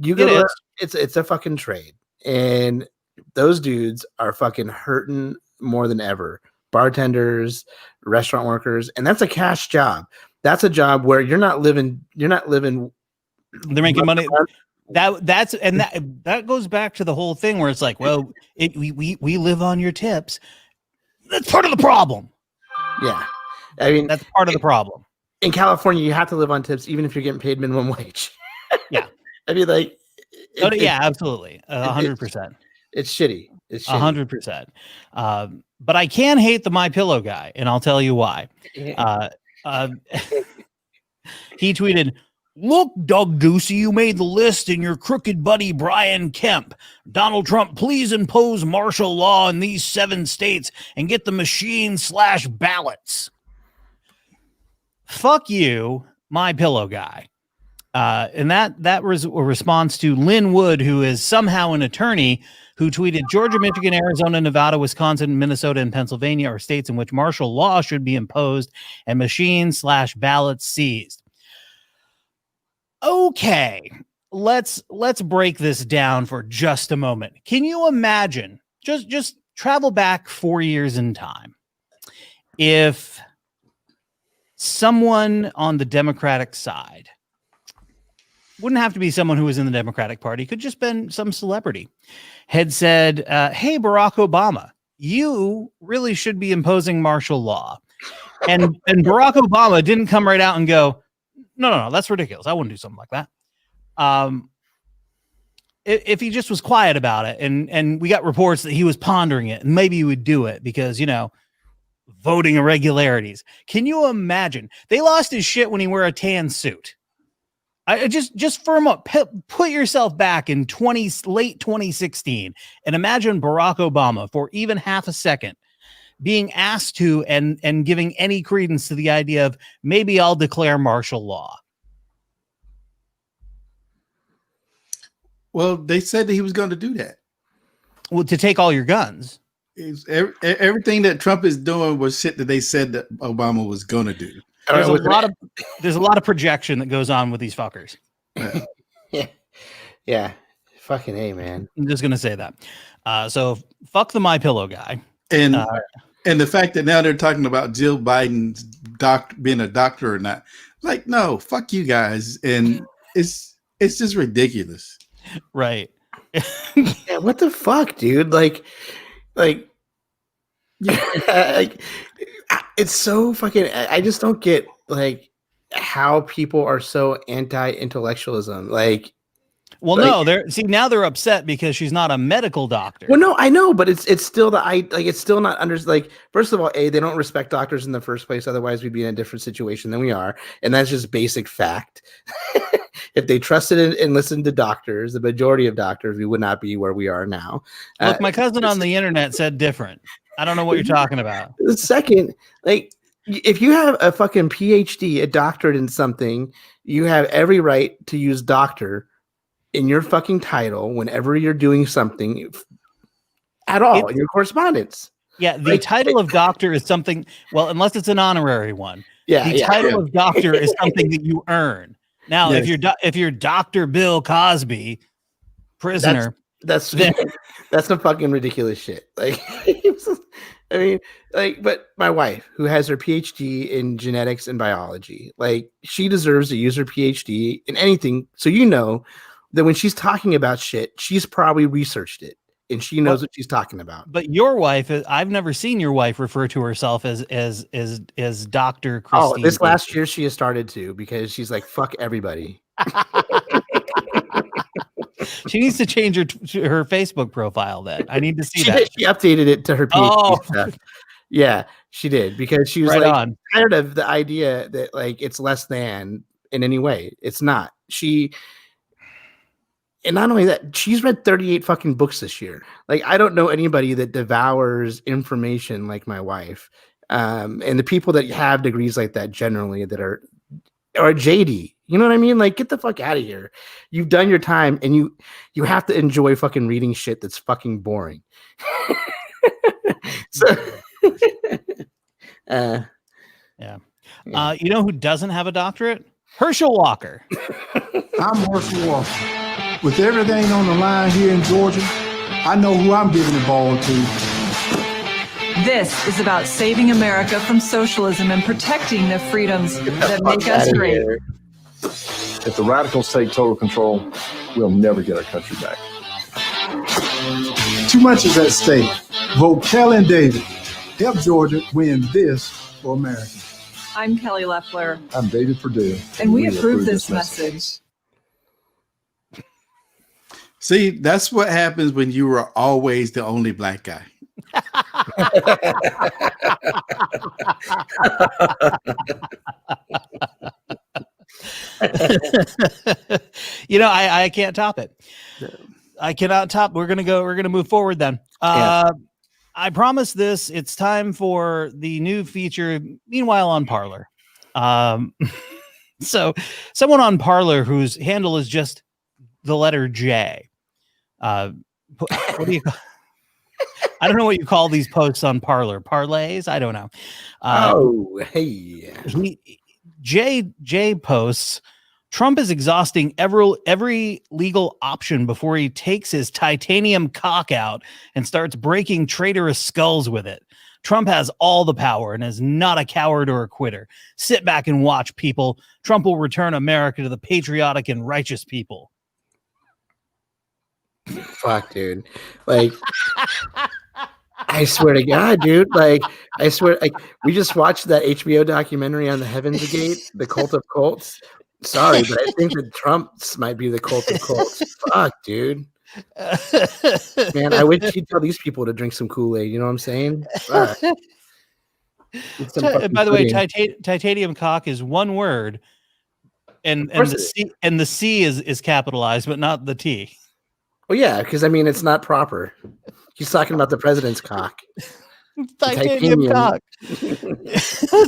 You go. It's a fucking trade, and those dudes are fucking hurting more than ever. Bartenders, restaurant workers, and that's a cash job. That's a job where you're not living. They're making money. That goes back to the whole thing where it's like, well, we live on your tips. That's part of the problem. Yeah, I mean that's part of the problem. In California, you have to live on tips, even if you're getting paid minimum wage. Yeah, I mean, like, absolutely, 100%. It's shitty. It's 100%. But I can hate the My Pillow guy, and I'll tell you why. He tweeted, "Look, Doug Ducey, you made the list in your crooked buddy Brian Kemp. Donald Trump, please impose martial law in these 7 states and get the machine/ballots." Fuck you, My Pillow guy. And that was a response to Lynn Wood, who is somehow an attorney, who tweeted, "Georgia, Michigan, Arizona, Nevada, Wisconsin, Minnesota, and Pennsylvania are states in which martial law should be imposed and machine/ballots seized." Okay, let's break this down for just a moment. Can you imagine, just travel back 4 years in time, if someone on the Democratic side, wouldn't have to be someone who was in the Democratic Party, could just been some celebrity, had said, "Hey, Barack Obama, you really should be imposing martial law." And Barack Obama didn't come right out and go, no, that's ridiculous. I wouldn't do something like that. If he just was quiet about it, and we got reports that he was pondering it, and maybe he would do it because, you know, voting irregularities. Can you imagine? They lost his shit when he wore a tan suit. I just firm up, put yourself back in late 2016 and imagine Barack Obama for even half a second being asked to and giving any credence to the idea of maybe I'll declare martial law. Well, they said that he was going to do that. Well, to take all your guns. Everything that Trump is doing was shit that they said that Obama was going to do. There's a lot of projection that goes on with these fuckers. Yeah. Fucking A, man. I'm just gonna say that. So fuck the My Pillow guy. And the fact that now they're talking about Jill Biden's being a doctor or not. Like, no, fuck you guys. And it's just ridiculous. Right. Yeah, what the fuck, dude? Like it's so fucking. I just don't get like how people are so anti-intellectualism. Like, well, no, now they're upset because she's not a medical doctor. Well, no, I know, but it's still it's still not under like. First of all, they don't respect doctors in the first place. Otherwise, we'd be in a different situation than we are, and that's just basic fact. If they trusted and listened to doctors, the majority of doctors, we would not be where we are now. Look, my cousin on the internet said different. I don't know what you're talking about. The second, like, if you have a fucking PhD, a doctorate in something, you have every right to use doctor in your fucking title whenever you're doing something at all in your correspondence. Yeah, the title of doctor is something. Well, unless it's an honorary one. Yeah, the title of doctor is something that you earn. Now, Yes. if you're Dr. Bill Cosby, prisoner, that's some fucking ridiculous shit. Like, I mean, like, but my wife, who has her PhD in genetics and biology, like, she deserves to use her PhD in anything. So you know that when she's talking about shit, she's probably researched it and she knows what she's talking about. But your wife, I've never seen your wife refer to herself as Dr. Christine. Oh, this last year she has started to, because she's like, fuck everybody. She needs to change her Facebook profile. Then I need to see that. She updated it to her PhD stuff. Yeah, she did, because she was tired of the idea that like it's less than in any way. It's not. And not only that, she's read 38 fucking books this year. Like, I don't know anybody that devours information like my wife. And the people that have degrees like that generally that are JD. You know what I mean? Like, get the fuck out of here. You've done your time, and you have to enjoy fucking reading shit that's fucking boring. So, yeah. You know who doesn't have a doctorate? Herschel Walker. I'm Herschel Walker. With everything on the line here in Georgia, I know who I'm giving the ball to. This is about saving America from socialism and protecting the freedoms that make us great. If the radicals take total control, we'll never get our country back. Too much is at stake. Vote Kelly and David. Help Georgia win this for America. I'm Kelly Loeffler. I'm David Perdue. And we approve this message. See, that's what happens when you were always the only black guy. You know, I can't top it. I cannot top. We're gonna move forward then. I promise this. It's time for the new feature. Meanwhile, on Parler. So someone on Parler whose handle is just the letter J. What do you call? I don't know what you call these posts on Parler. Parlays? I don't know. J posts. Trump is exhausting every legal option before he takes his titanium cock out and starts breaking traitorous skulls with it. Trump has all the power and is not a coward or a quitter. Sit back and watch, people. Trump will return America to the patriotic and righteous people. Fuck, dude. Like, I swear to God, dude. Like, I swear, like, we just watched that HBO documentary on the Heaven's Gate, the Cult of Cults. Sorry, but I think that Trump's might be the Cult of Cults. Fuck, dude. Man, I wish you'd tell these people to drink some Kool-Aid. You know what I'm saying? Fuck. By the way, titanium cock is one word, and the C is capitalized, but not the T. Well, yeah, because I mean, it's not proper. He's talking about the president's cock. Titanium cock.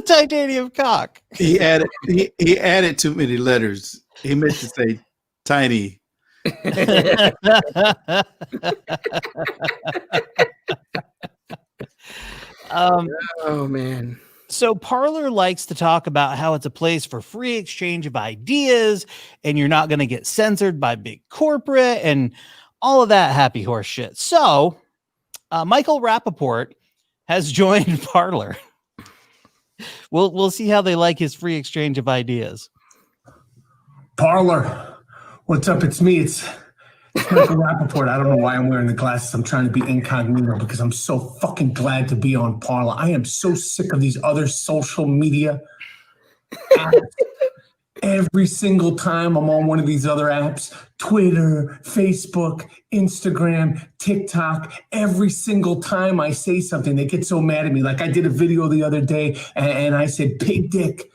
Titanium cock. He added too many letters. He meant to say tiny. Oh man. So Parler likes to talk about how it's a place for free exchange of ideas and you're not going to get censored by big corporate and all of that happy horse shit. So Michael Rappaport has joined Parler. We'll see how they like his free exchange of ideas. Parler, what's up? It's me. It's Michael Rappaport. I don't know why I'm wearing the glasses. I'm trying to be incognito because I'm so fucking glad to be on Parler. I am so sick of these other social media apps. Every single time I'm on one of these other apps, Twitter, Facebook, Instagram, TikTok, every single time I say something, they get so mad at me. Like I did a video the other day and I said, pig dick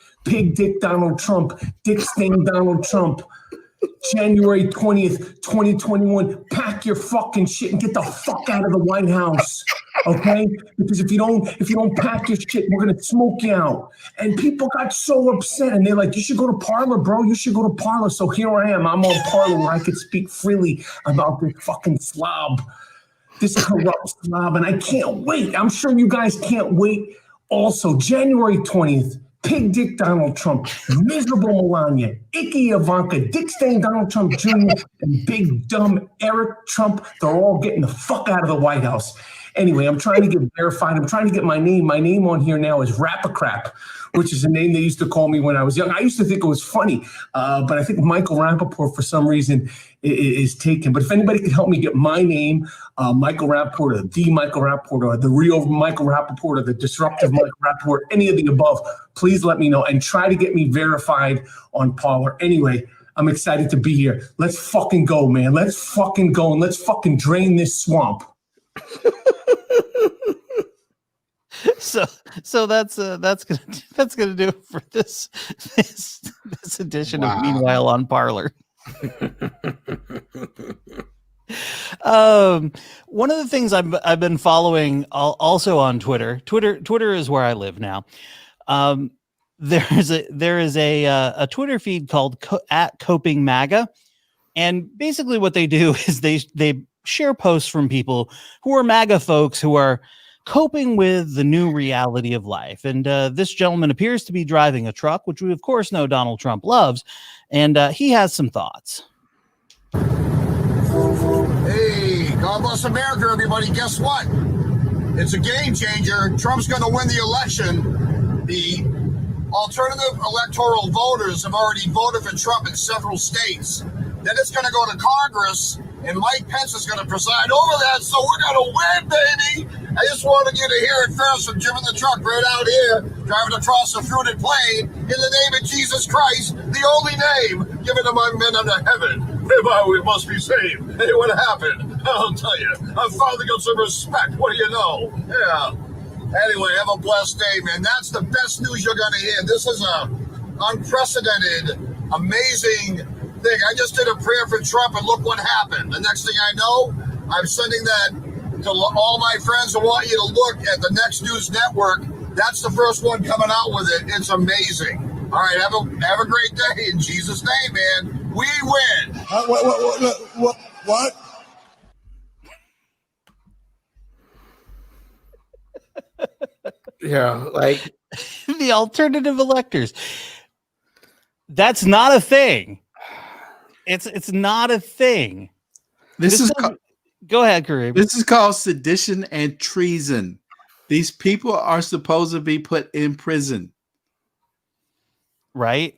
Donald Trump, dick stain Donald Trump. January 20th, 2021, pack your fucking shit and get the fuck out of the White House, okay? Because if you don't pack your shit, we're gonna smoke you out. And people got so upset, and they're like, you should go to Parler, bro. You should go to Parler. So here I am. I'm on Parler where I could speak freely about this fucking slob. This corrupt slob, and I can't wait. I'm sure you guys can't wait. Also, January 20th, Pig Dick Donald Trump, miserable Melania, icky Ivanka, Dick Stain Donald Trump Jr., and big dumb Eric Trump. They're all getting the fuck out of the White House. Anyway, I'm trying to get verified. I'm trying to get my name. My name on here now is Rappacrap, which is a name they used to call me when I was young. I used to think it was funny, but I think Michael Rappaport, for some reason, is taken. But if anybody could help me get my name, Michael Rappaport, or the Michael Rappaport, or the real Michael Rappaport, or the disruptive Michael Rappaport, any of the above, please let me know and try to get me verified on Parler. Anyway, I'm excited to be here. Let's fucking go, man. Let's fucking go, and let's fucking drain this swamp. So that's gonna do it for this edition of Meanwhile on Parler. One of the things I've been following also on Twitter. Twitter is where I live now. There is a Twitter feed called @CopingMAGA, and basically what they do is they share posts from people who are MAGA folks who are coping with the new reality of life. And this gentleman appears to be driving a truck, which we of course know Donald Trump loves, and he has some thoughts. Hey, God bless America, everybody. Guess what? It's a game changer. Trump's going to win the election. The alternative electoral voters have already voted for Trump in several states. Then it's going to go to Congress, and Mike Pence is going to preside over that, so we're going to win, baby! I just wanted you to hear it first from Jim in the truck right out here, driving across the fruited plain, in the name of Jesus Christ, the only name given among men under heaven, whereby we must be saved. Hey, what happened? I'll tell you, I finally got some respect. What do you know? Yeah. Anyway, have a blessed day, man. That's the best news you're going to hear. This is a unprecedented, amazing thing. I just did a prayer for Trump, and look what happened. The next thing I know, I'm sending that to all my friends who want you to look at the Next News Network. That's the first one coming out with it. It's amazing. All right, have a great day in Jesus' name, man. We win. What? Yeah, like the alternative electors. That's not a thing. It's not a thing. Go ahead, Kareem. This is called sedition and treason. These people are supposed to be put in prison. Right?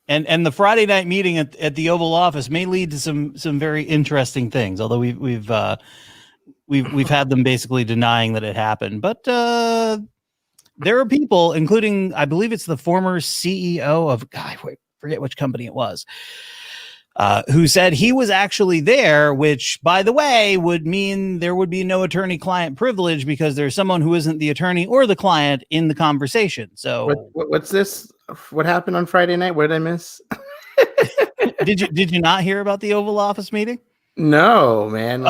And the Friday night meeting at the Oval Office may lead to some very interesting things, although we've had them basically denying that it happened. But there are people, including, I believe it's the former CEO of, I forget which company it was, who said he was actually there, which, by the way, would mean there would be no attorney-client privilege because there's someone who isn't the attorney or the client in the conversation. So what's this? What happened on Friday night? What did I miss? Did you not hear about the Oval Office meeting? No, man.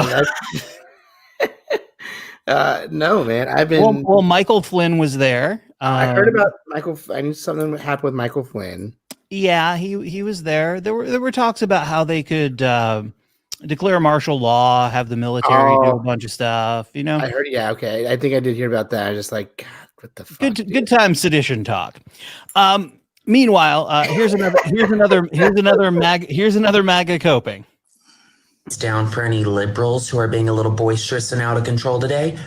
No, man. I've been. Well, Michael Flynn was there. I heard about Michael. I knew something happened with Michael Flynn. Yeah, he was there. There were talks about how they could declare martial law, have the military do a bunch of stuff. You know, I heard. Yeah, okay. I think I did hear about that. I was just like, God, what the fuck? Good time sedition talk. Meanwhile, here's another MAGA coping. It's down for any liberals who are being a little boisterous and out of control today.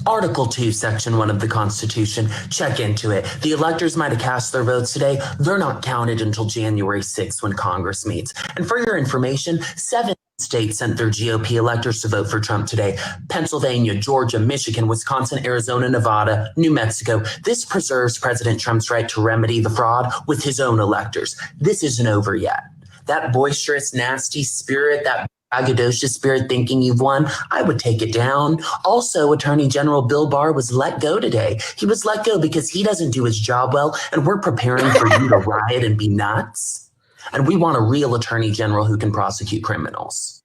Article 2, Section 1 of the Constitution. Check into it. The electors might have cast their votes today. They're not counted until January 6th when Congress meets. And for your information, 7 states sent their GOP electors to vote for Trump today. Pennsylvania, Georgia, Michigan, Wisconsin, Arizona, Nevada, New Mexico. This preserves President Trump's right to remedy the fraud with his own electors. This isn't over yet. That boisterous, nasty spirit, that braggadocious spirit thinking you've won, I would take it down. Also, Attorney General Bill Barr was let go today. He was let go because he doesn't do his job well, and we're preparing for you to riot and be nuts. And we want a real Attorney General who can prosecute criminals.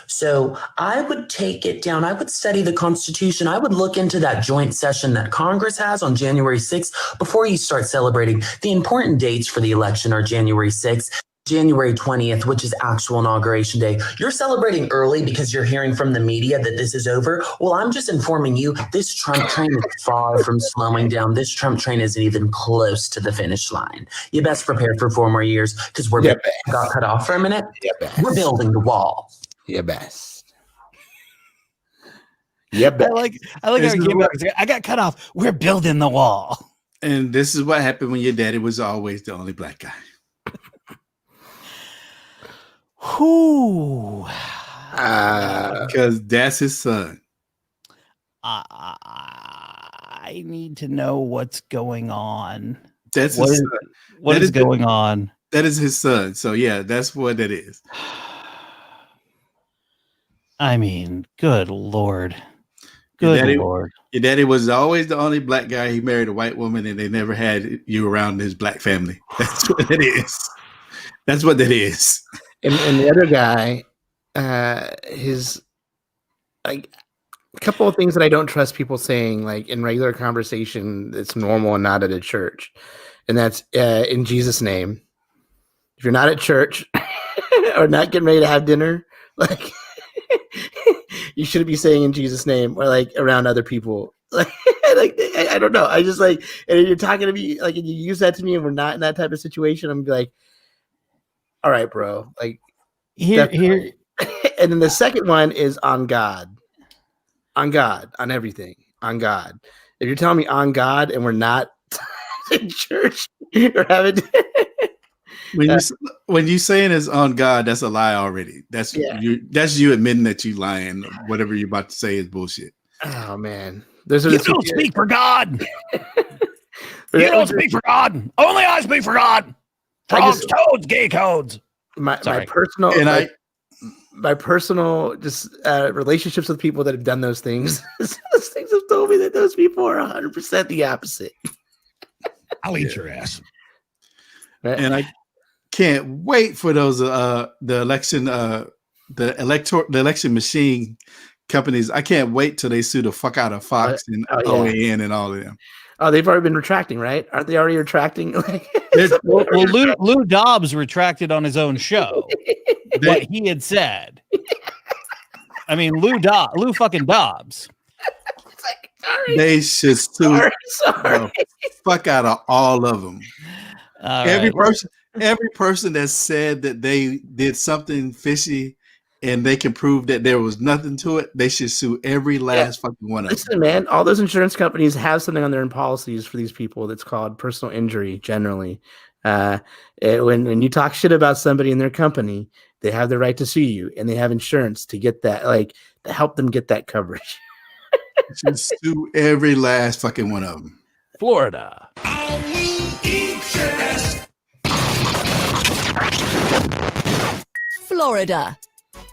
So I would take it down. I would study the Constitution. I would look into that joint session that Congress has on January 6th before you start celebrating. The important dates for the election are January 6th. January 20th, which is actual inauguration day. You're celebrating early because you're hearing from the media that this is over. Well, I'm just informing you, this Trump train is far from slowing down. This Trump train isn't even close to the finish line. You best prepare for 4 more years because we're got cut off for a minute. We're building the wall. Yeah, best. I like how This he is came what- back. I got cut off. We're building the wall. And this is what happened when your daddy was always the only black guy. Who? Because that's his son. I need to know what's going on. That's What his is- son. what That is going on? That is his son. So yeah, that's what that is. I mean, good Lord. Your Good daddy, Lord. Your daddy was always the only black guy. He married a white woman, and they never had you around his black family. That's what it is. That's what that is. And the other guy, his like a couple of things that I don't trust people saying, like in regular conversation, that's normal and not at a church, and that's in Jesus' name. If you're not at church or not getting ready to have dinner, like you shouldn't be saying in Jesus' name or like around other people. Like I don't know. I just like, and if you're talking to me, like, and you use that to me, and we're not in that type of situation, I'm gonna be like, all right, bro. Like here. And then the second one is on God, on everything, on God. If you're telling me on God and we're not in church or having when you saying it's on God, that's a lie already. That's you. That's you admitting that you lying. Whatever you're about to say is bullshit. Oh man, those are You the two don't speak for God. You don't speak for God. Only I speak for God. Frogs, toads, gay codes. My Sorry. personal And my personal just relationships with people that have done those things. Those things have told me that those people are 100% the opposite. I'll eat your ass. And I can't wait for those the election machine companies. I can't wait till they sue the fuck out of Fox and OAN and all of them. Oh, they've already been retracting, right? Aren't they already retracting? Well, Lou Dobbs retracted on his own show what he had said. I mean, Lou fucking Dobbs. They should sue the fuck out of all of them. Every person that said that they did something fishy and they can prove that there was nothing to it, they should sue every last fucking one of them. Listen, man, all those insurance companies have something on their policies for these people that's called personal injury. Generally, when you talk shit about somebody in their company, they have the right to sue you, and they have insurance to get that, like, to help them get that coverage. Should sue every last fucking one of them. Florida. Florida,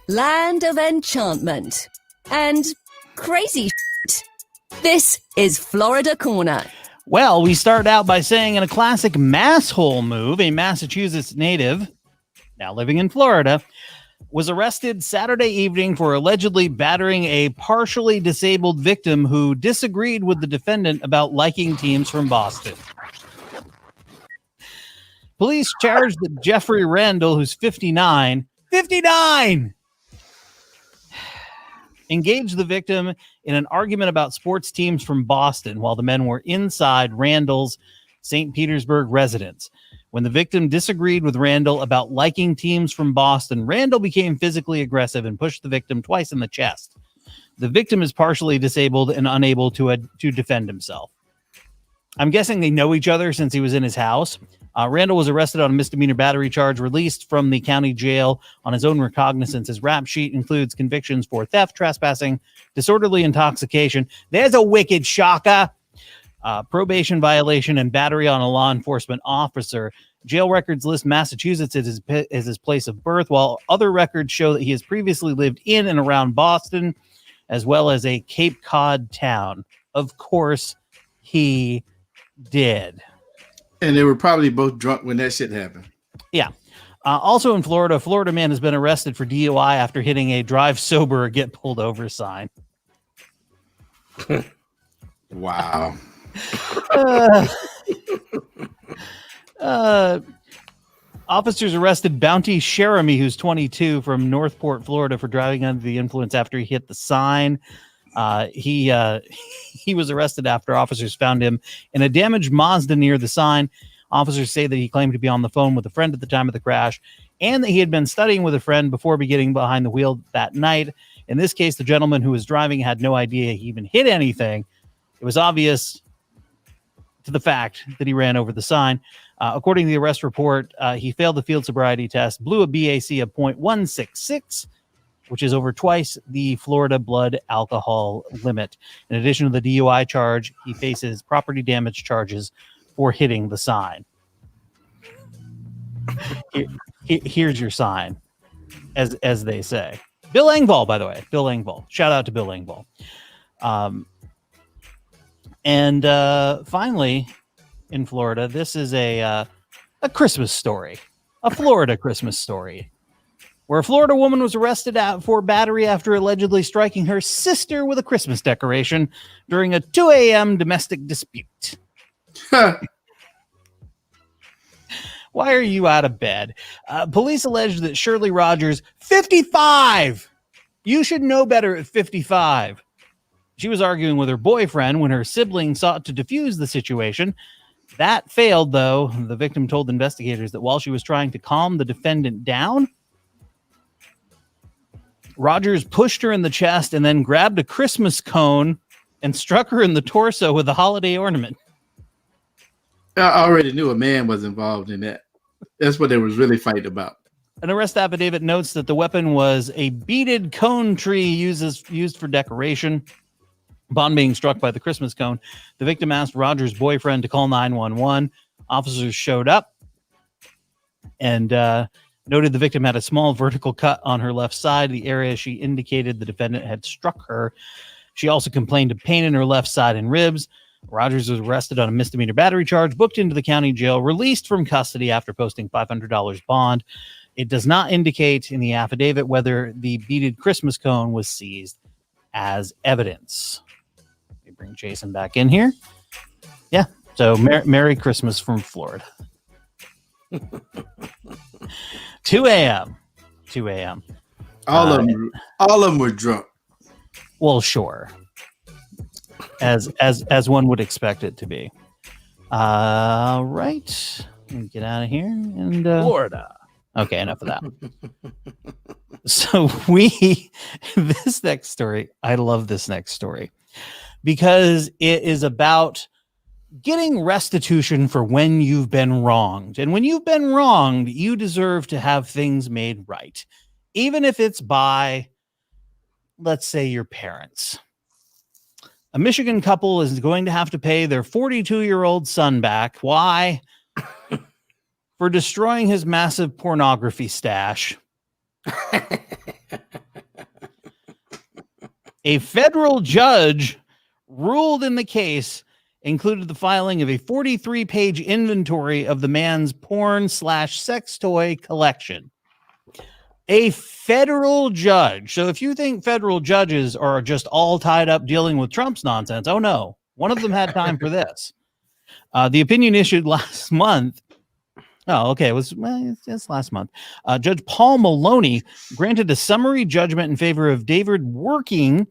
land of enchantment and crazy shit. This is Florida Corner. Well, we start out by saying in a classic masshole move, a Massachusetts native, now living in Florida, was arrested Saturday evening for allegedly battering a partially disabled victim who disagreed with the defendant about liking teams from Boston. Police charged that Jeffrey Randall, who's 59, engaged the victim in an argument about sports teams from Boston while the men were inside Randall's St. Petersburg residence. When the victim disagreed with Randall about liking teams from Boston, Randall became physically aggressive and pushed the victim twice in the chest. The victim is partially disabled and unable to defend himself. I'm guessing they know each other since he was in his house. Randall was arrested on a misdemeanor battery charge, released from the county jail on his own recognizance. His rap sheet includes convictions for theft, trespassing, disorderly intoxication. There's a wicked shocker. Probation violation and battery on a law enforcement officer. Jail records list Massachusetts as his place of birth, while other records show that he has previously lived in and around Boston, as well as a Cape Cod town. Of course, he did. And they were probably both drunk when that shit happened. Yeah. Also in Florida, a Florida man has been arrested for DUI after hitting a drive sober or get pulled over sign. Officers arrested Bounty Sheremy, who's 22, from Northport, Florida, for driving under the influence after he hit the sign. He was arrested after officers found him in a damaged Mazda near the sign. Officers say that he claimed to be on the phone with a friend at the time of the crash and that he had been studying with a friend before getting behind the wheel that night. In this case, the gentleman who was driving had no idea he even hit anything. It was obvious to the fact that he ran over the sign. According to the arrest report, he failed the field sobriety test, blew a BAC of 0.166, which is over twice the Florida blood alcohol limit. In addition to the DUI charge, he faces property damage charges for hitting the sign. Here's your sign, as they say. Bill Engvall, by the way. Bill Engvall. Shout out to Bill Engvall. And finally, in Florida, this is a Christmas story, a Florida Christmas story, where a Florida woman was arrested for battery after allegedly striking her sister with a Christmas decoration during a 2 a.m. domestic dispute. Why are you out of bed? Police alleged that Shirley Rogers, 55, you should know better at 55. She was arguing with her boyfriend when her sibling sought to defuse the situation. That failed, though. The victim told investigators that while she was trying to calm the defendant down, Rogers pushed her in the chest and then grabbed a Christmas cone and struck her in the torso with a holiday ornament. I already knew a man was involved in that. That's what they was really fighting about. An arrest affidavit notes that the weapon was a beaded cone tree used for decoration. Upon being struck by the Christmas cone, the victim asked Rogers' boyfriend to call 911. Officers showed up and noted the victim had a small vertical cut on her left side, the area she indicated the defendant had struck her. She also complained of pain in her left side and ribs. Rogers was arrested on a misdemeanor battery charge, booked into the county jail, released from custody after posting $500 bond. It does not indicate in the affidavit whether the beaded Christmas cone was seized as evidence. Let me bring Jason back in here. Yeah, so Merry Christmas from Florida. 2 a.m. 2 a.m. All of them were drunk. Well, sure. As one would expect it to be. Right. Let me get out of here. And Florida. Okay, enough of that. So this next story, I love this next story because it is about getting restitution for when you've been wronged. And when you've been wronged, you deserve to have things made right, even if it's by, let's say, your parents. A Michigan couple is going to have to pay their 42-year-old son back. Why? For destroying his massive pornography stash. A federal judge ruled in the case included the filing of a 43-page inventory of the man's porn/sex toy collection. A federal judge. So if you think federal judges are just all tied up dealing with Trump's nonsense, oh no, one of them had time for this. The opinion issued last month. Oh, okay. It's last month. Judge Paul Maloney granted a summary judgment in favor of David Working,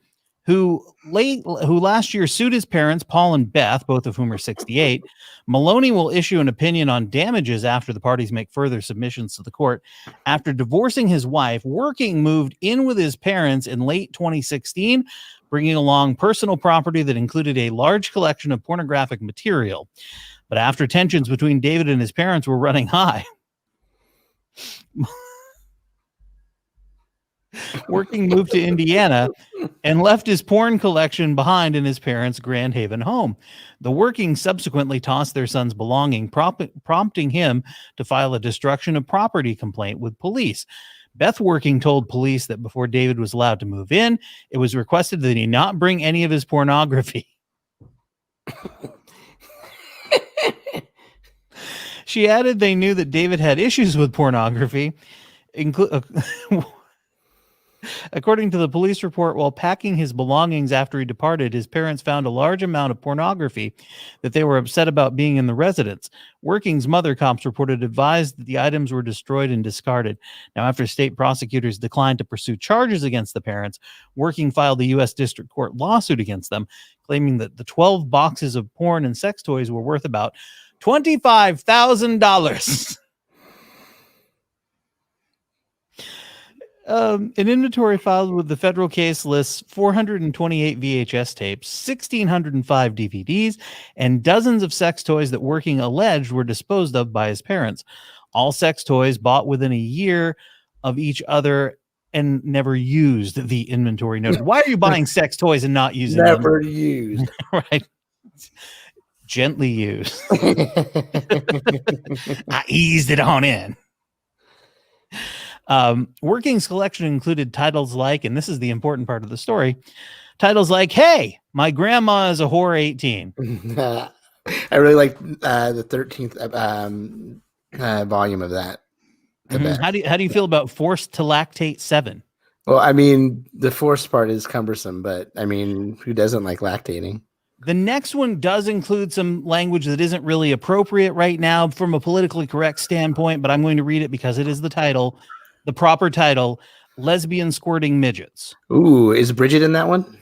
who last year sued his parents, Paul and Beth, both of whom are 68. Maloney will issue an opinion on damages after the parties make further submissions to the court. After divorcing his wife, Working moved in with his parents in late 2016, bringing along personal property that included a large collection of pornographic material. But after tensions between David and his parents were running high, Working moved to Indiana and left his porn collection behind in his parents' Grand Haven home. The Working subsequently tossed their son's belongings, prompting him to file a destruction of property complaint with police. Beth Working told police that before David was allowed to move in, it was requested that he not bring any of his pornography. She added they knew that David had issues with pornography, According to the police report, while packing his belongings after he departed, his parents found a large amount of pornography that they were upset about being in the residence. Working's mother, cops reported, advised that the items were destroyed and discarded. Now, after state prosecutors declined to pursue charges against the parents, Working filed a U.S. District Court lawsuit against them, claiming that the 12 boxes of porn and sex toys were worth about $25,000. An inventory filed with the federal case lists 428 VHS tapes, 1,605 DVDs, and dozens of sex toys that Working alleged were disposed of by his parents. All sex toys bought within a year of each other and never used, the inventory noted. Why are you buying sex toys and not using them? Never used. Right. Gently used. I eased it on in. Working's collection included titles like, and this is the important part of the story, titles like, "Hey, my grandma is a whore 18." I really like the 13th volume of that. How do you feel about "Forced to Lactate 7"? Well, I mean, the forced part is cumbersome, but I mean, who doesn't like lactating? The next one does include some language that isn't really appropriate right now from a politically correct standpoint, but I'm going to read it because it is the title, the proper title, "Lesbian Squirting Midgets." Ooh, is Bridget in that one?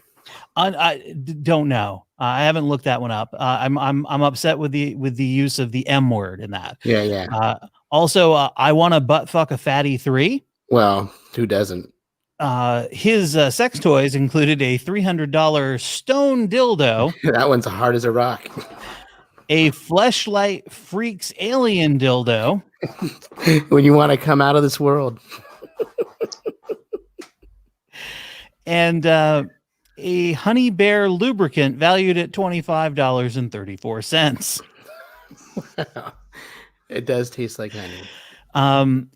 I don't know. I haven't looked that one up. I'm upset with the use of the M word in that. Yeah. Also, I want to butt fuck a fatty 3. Well, who doesn't? His sex toys included a $300 stone dildo. That one's hard as a rock. A Fleshlight Freaks alien dildo. When you want to come out of this world. And a Honey Bear lubricant valued at $25.34. Wow. It does taste like honey.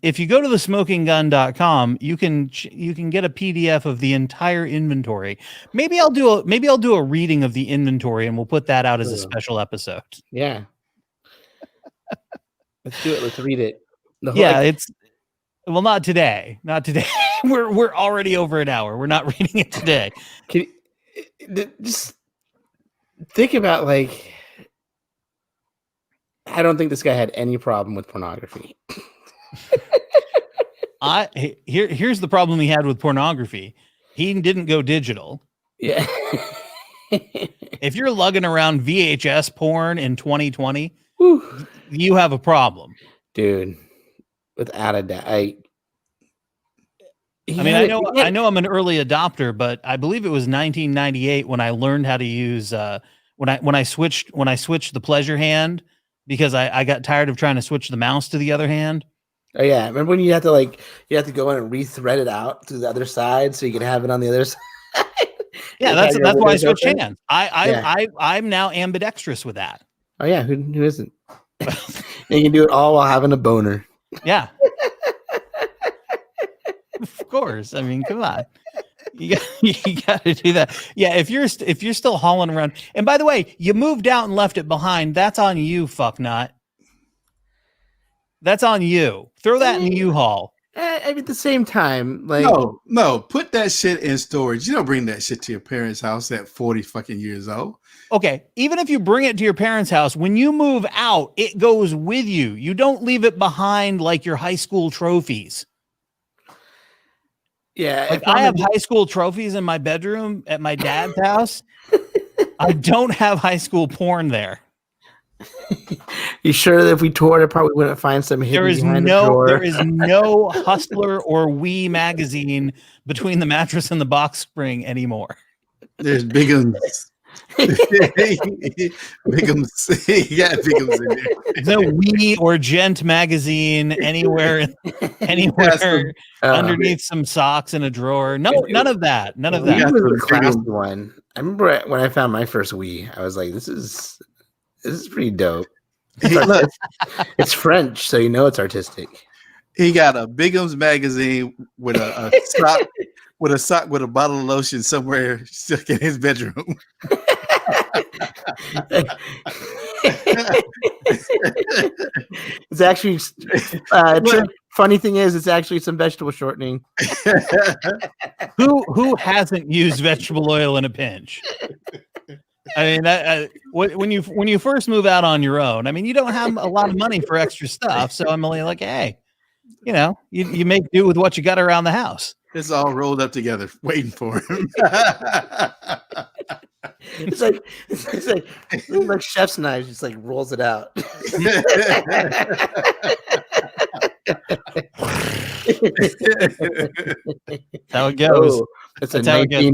If you go to thesmokinggun.com, you can get a PDF of the entire inventory. Maybe I'll do a reading of the inventory and we'll put that out as a special episode. Yeah. Let's do it. Let's read it. Not today. Not today. we're already over an hour. We're not reading it today. Just think about, like, I don't think this guy had any problem with pornography. Here's the problem he had with pornography. He didn't go digital. Yeah. If you're lugging around VHS porn in 2020, you have a problem, dude. Without a doubt. I know I'm an early adopter, but I believe it was 1998 when I learned how to use when I switched the pleasure hand, because I got tired of trying to switch the mouse to the other hand. Oh yeah, remember when you have to go in and re-thread it out to the other side so you can have it on the other side? Yeah, that's why I switched hands. I'm now ambidextrous with that. Oh yeah, who isn't? You can do it all while having a boner. Yeah. Of course. I mean, come on. You got to do that. Yeah, if you're still hauling around. And by the way, you moved out and left it behind. That's on you, fucknut. That's on you. Throw that in the U-Haul. I mean, at the same time, like, no, put that shit in storage. You don't bring that shit to your parents' house at 40 fucking years old. Okay, even if you bring it to your parents' house, when you move out, it goes with you. You don't leave it behind like your high school trophies. Yeah, like I have high school trophies in my bedroom at my dad's house. I don't have high school porn there. You sure that if we tore it apart, we wouldn't find some hidden behind the drawer? There is no Hustler or Wee magazine between the mattress and the box spring anymore. There's Bigums. Bigums. Yeah, Bigums in there. There's no Wee or Gent magazine anywhere underneath some socks in a drawer. No, none of that. None of that. Wii was a classy one. I remember when I found my first Wii, I was like, this is pretty dope. It's French, so you know it's artistic. He got a Bigums magazine with a sock with a bottle of lotion somewhere stuck in his bedroom. It's actually funny thing is, it's actually some vegetable shortening. Who hasn't used vegetable oil in a pinch? I mean, when you first move out on your own, I mean, you don't have a lot of money for extra stuff. So I'm only like, hey, you make do with what you got around the house. It's all rolled up together, waiting for him. It's like chef's knives, just like rolls it out. That's how it goes. It's That's how it goes.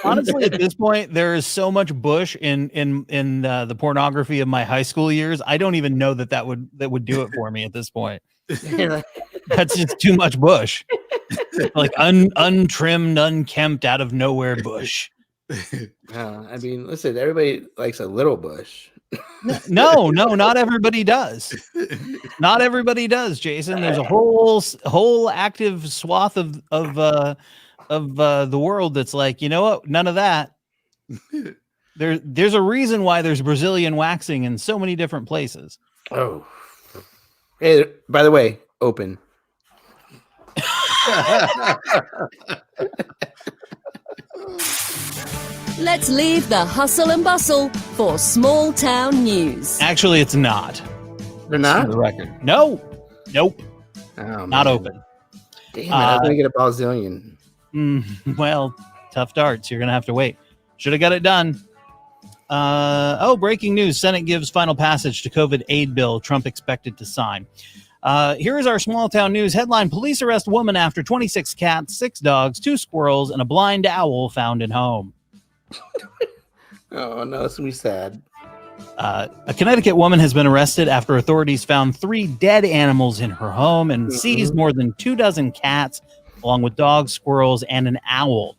Honestly, at this point, there is so much bush in the pornography of my high school years. I don't even know that would do it for me at this point. That's just too much bush, like untrimmed, unkempt, out of nowhere bush. I mean, listen, everybody likes a little bush. No, not everybody does. Not everybody does, Jason. There's a whole active swath of the world that's like, you know what? None of that. There's a reason why there's Brazilian waxing in so many different places. Oh, hey, by the way, open. Let's leave the hustle and bustle for small town news. Actually, it's not. They're not? For the record. No. Nope. Oh, not open. Damn it, I was going to get a Brazilian. Well, tough darts. You're going to have to wait. Should have got it done. Breaking news. Senate gives final passage to COVID aid bill Trump expected to sign. Here is our small town news headline. Police arrest woman after 26 cats, 6 dogs, 2 squirrels, and a blind owl found in home. Oh, no, it's going to be sad. A Connecticut woman has been arrested after authorities found 3 dead animals in her home and seized more than 24 cats, along with dogs, squirrels, and an owl.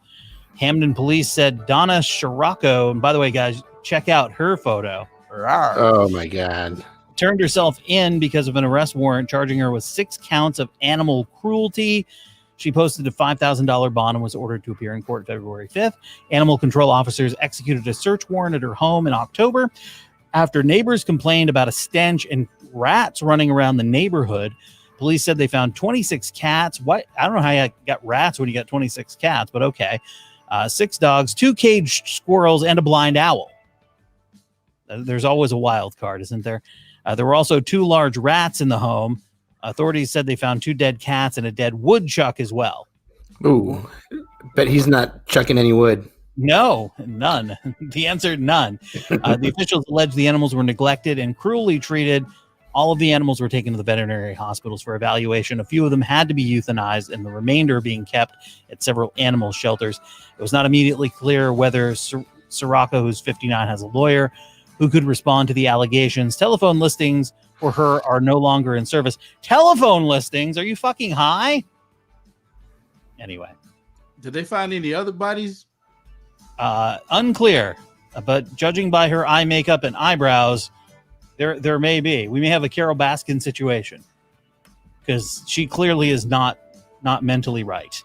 Hamden police said Donna Scirocco, and by the way, guys, check out her photo. Oh, my God. Turned herself in because of an arrest warrant charging her with 6 counts of animal cruelty. She posted a $5,000 bond and was ordered to appear in court February 5th. Animal control officers executed a search warrant at her home in October after neighbors complained about a stench and rats running around the neighborhood. Police said they found 26 cats. What? I don't know how you got rats when you got 26 cats, but okay. 6 dogs, 2 caged squirrels, and a blind owl. There's always a wild card, isn't there? There were also 2 large rats in the home. Authorities said they found 2 dead cats and a dead woodchuck as well. Ooh, but he's not chucking any wood. No, none. The answer, none. The officials alleged the animals were neglected and cruelly treated. All of the animals were taken to the veterinary hospitals for evaluation. A few of them had to be euthanized, and the remainder being kept at several animal shelters. It was not immediately clear whether Scirocco, who's 59, has a lawyer who could respond to the allegations. Telephone listings for her are no longer in service. Telephone listings? Are you fucking high? Anyway. Did they find any other bodies? Unclear. But judging by her eye makeup and eyebrows, there may be. We may have a Carol Baskin situation. Because she clearly is not mentally right.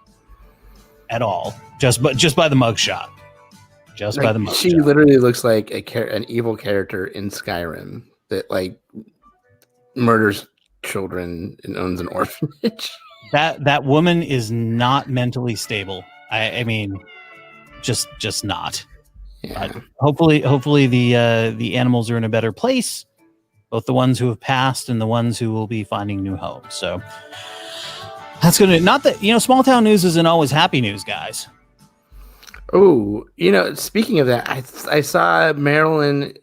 At all. Just by the mugshot. By the mugshot. She literally looks like an evil character in Skyrim that murders children and owns an orphanage. That woman is not mentally stable. I mean, just not. Yeah. Hopefully the animals are in a better place, both the ones who have passed and the ones who will be finding new homes. So that's gonna, not that, small town news isn't always happy news, guys. Oh, speaking of that, I saw Marilyn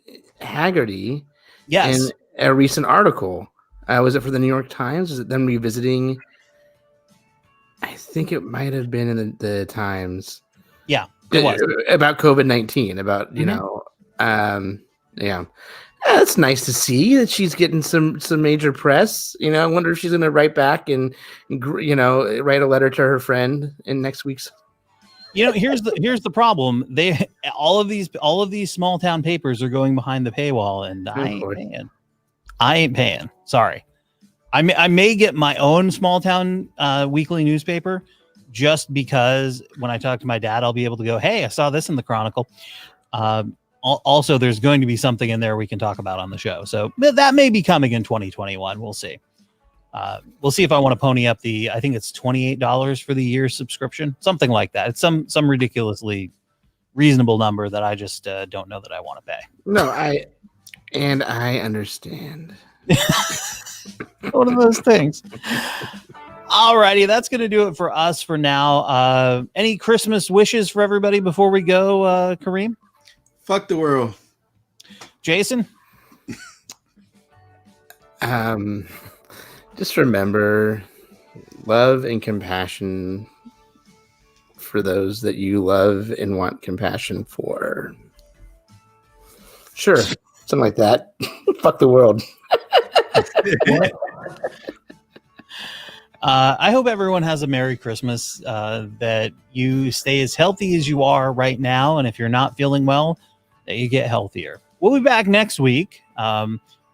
Haggerty in a recent article. Was it for the New York Times? Was it them revisiting? I think it might have been in the Times. Yeah, it was. About COVID-19. About yeah. It's nice to see that she's getting some major press. I wonder if she's going to write back and write a letter to her friend in next week's. Here's the problem. All of these small town papers are going behind the paywall, and I ain't paying. Sorry. I may get my own small town weekly newspaper just because when I talk to my dad, I'll be able to go, hey, I saw this in the Chronicle. Also, there's going to be something in there we can talk about on the show. So that may be coming in 2021. We'll see. We'll see if I want to pony up I think it's $28 for the year subscription, something like that. It's some ridiculously reasonable number that I just don't know that I want to pay. No, I understand. One of those things. Alrighty, that's going to do it for us for now. Any Christmas wishes for everybody before we go, Kareem? Fuck the world. Jason? Just remember love and compassion for those that you love and want compassion for. Sure, something like that. Fuck the world. I hope everyone has a Merry Christmas, that you stay as healthy as you are right now. And if you're not feeling well, that you get healthier. We'll be back next week.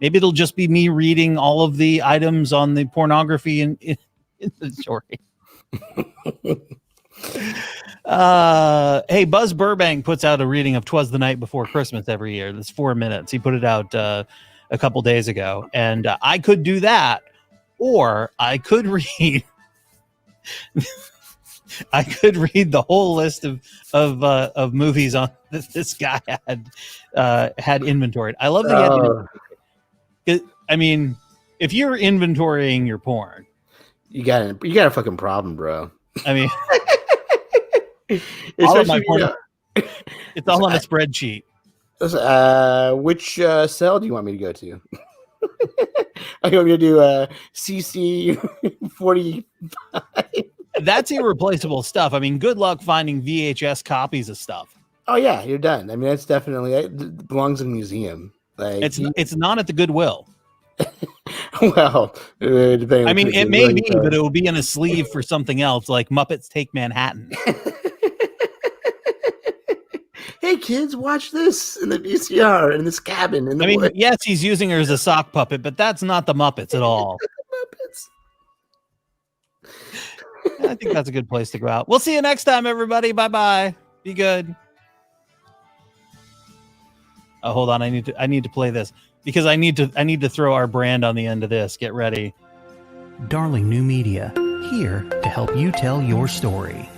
Maybe it'll just be me reading all of the items on the pornography in the story. Hey, Buzz Burbank puts out a reading of 'Twas the Night Before Christmas every year. That's 4 minutes. He put it out a couple days ago. And I could do that. Or I could read the whole list of movies on this guy had inventoried. I love that. I mean, if you're inventorying your porn, you got a fucking problem, bro. I mean, all of my porn, it's all on a spreadsheet. Which cell do you want me to go to? I want me to do CC 45. That's irreplaceable stuff. I mean, good luck finding VHS copies of stuff. Oh yeah, you're done. I mean, that's definitely it belongs in a museum. Like it's not at the Goodwill. Well, depending. I mean, it may be, but it will be in a sleeve for something else, like Muppets Take Manhattan. Hey kids, watch this in the VCR in this cabin. In the woods. Yes, he's using her as a sock puppet, but that's not the Muppets at all. I think that's a good place to go out. We'll see you next time, everybody. Bye-bye. Be good. Oh, hold on. I need to play this because I need to throw our brand on the end of this. Get ready. Darling New Media, here to help you tell your story.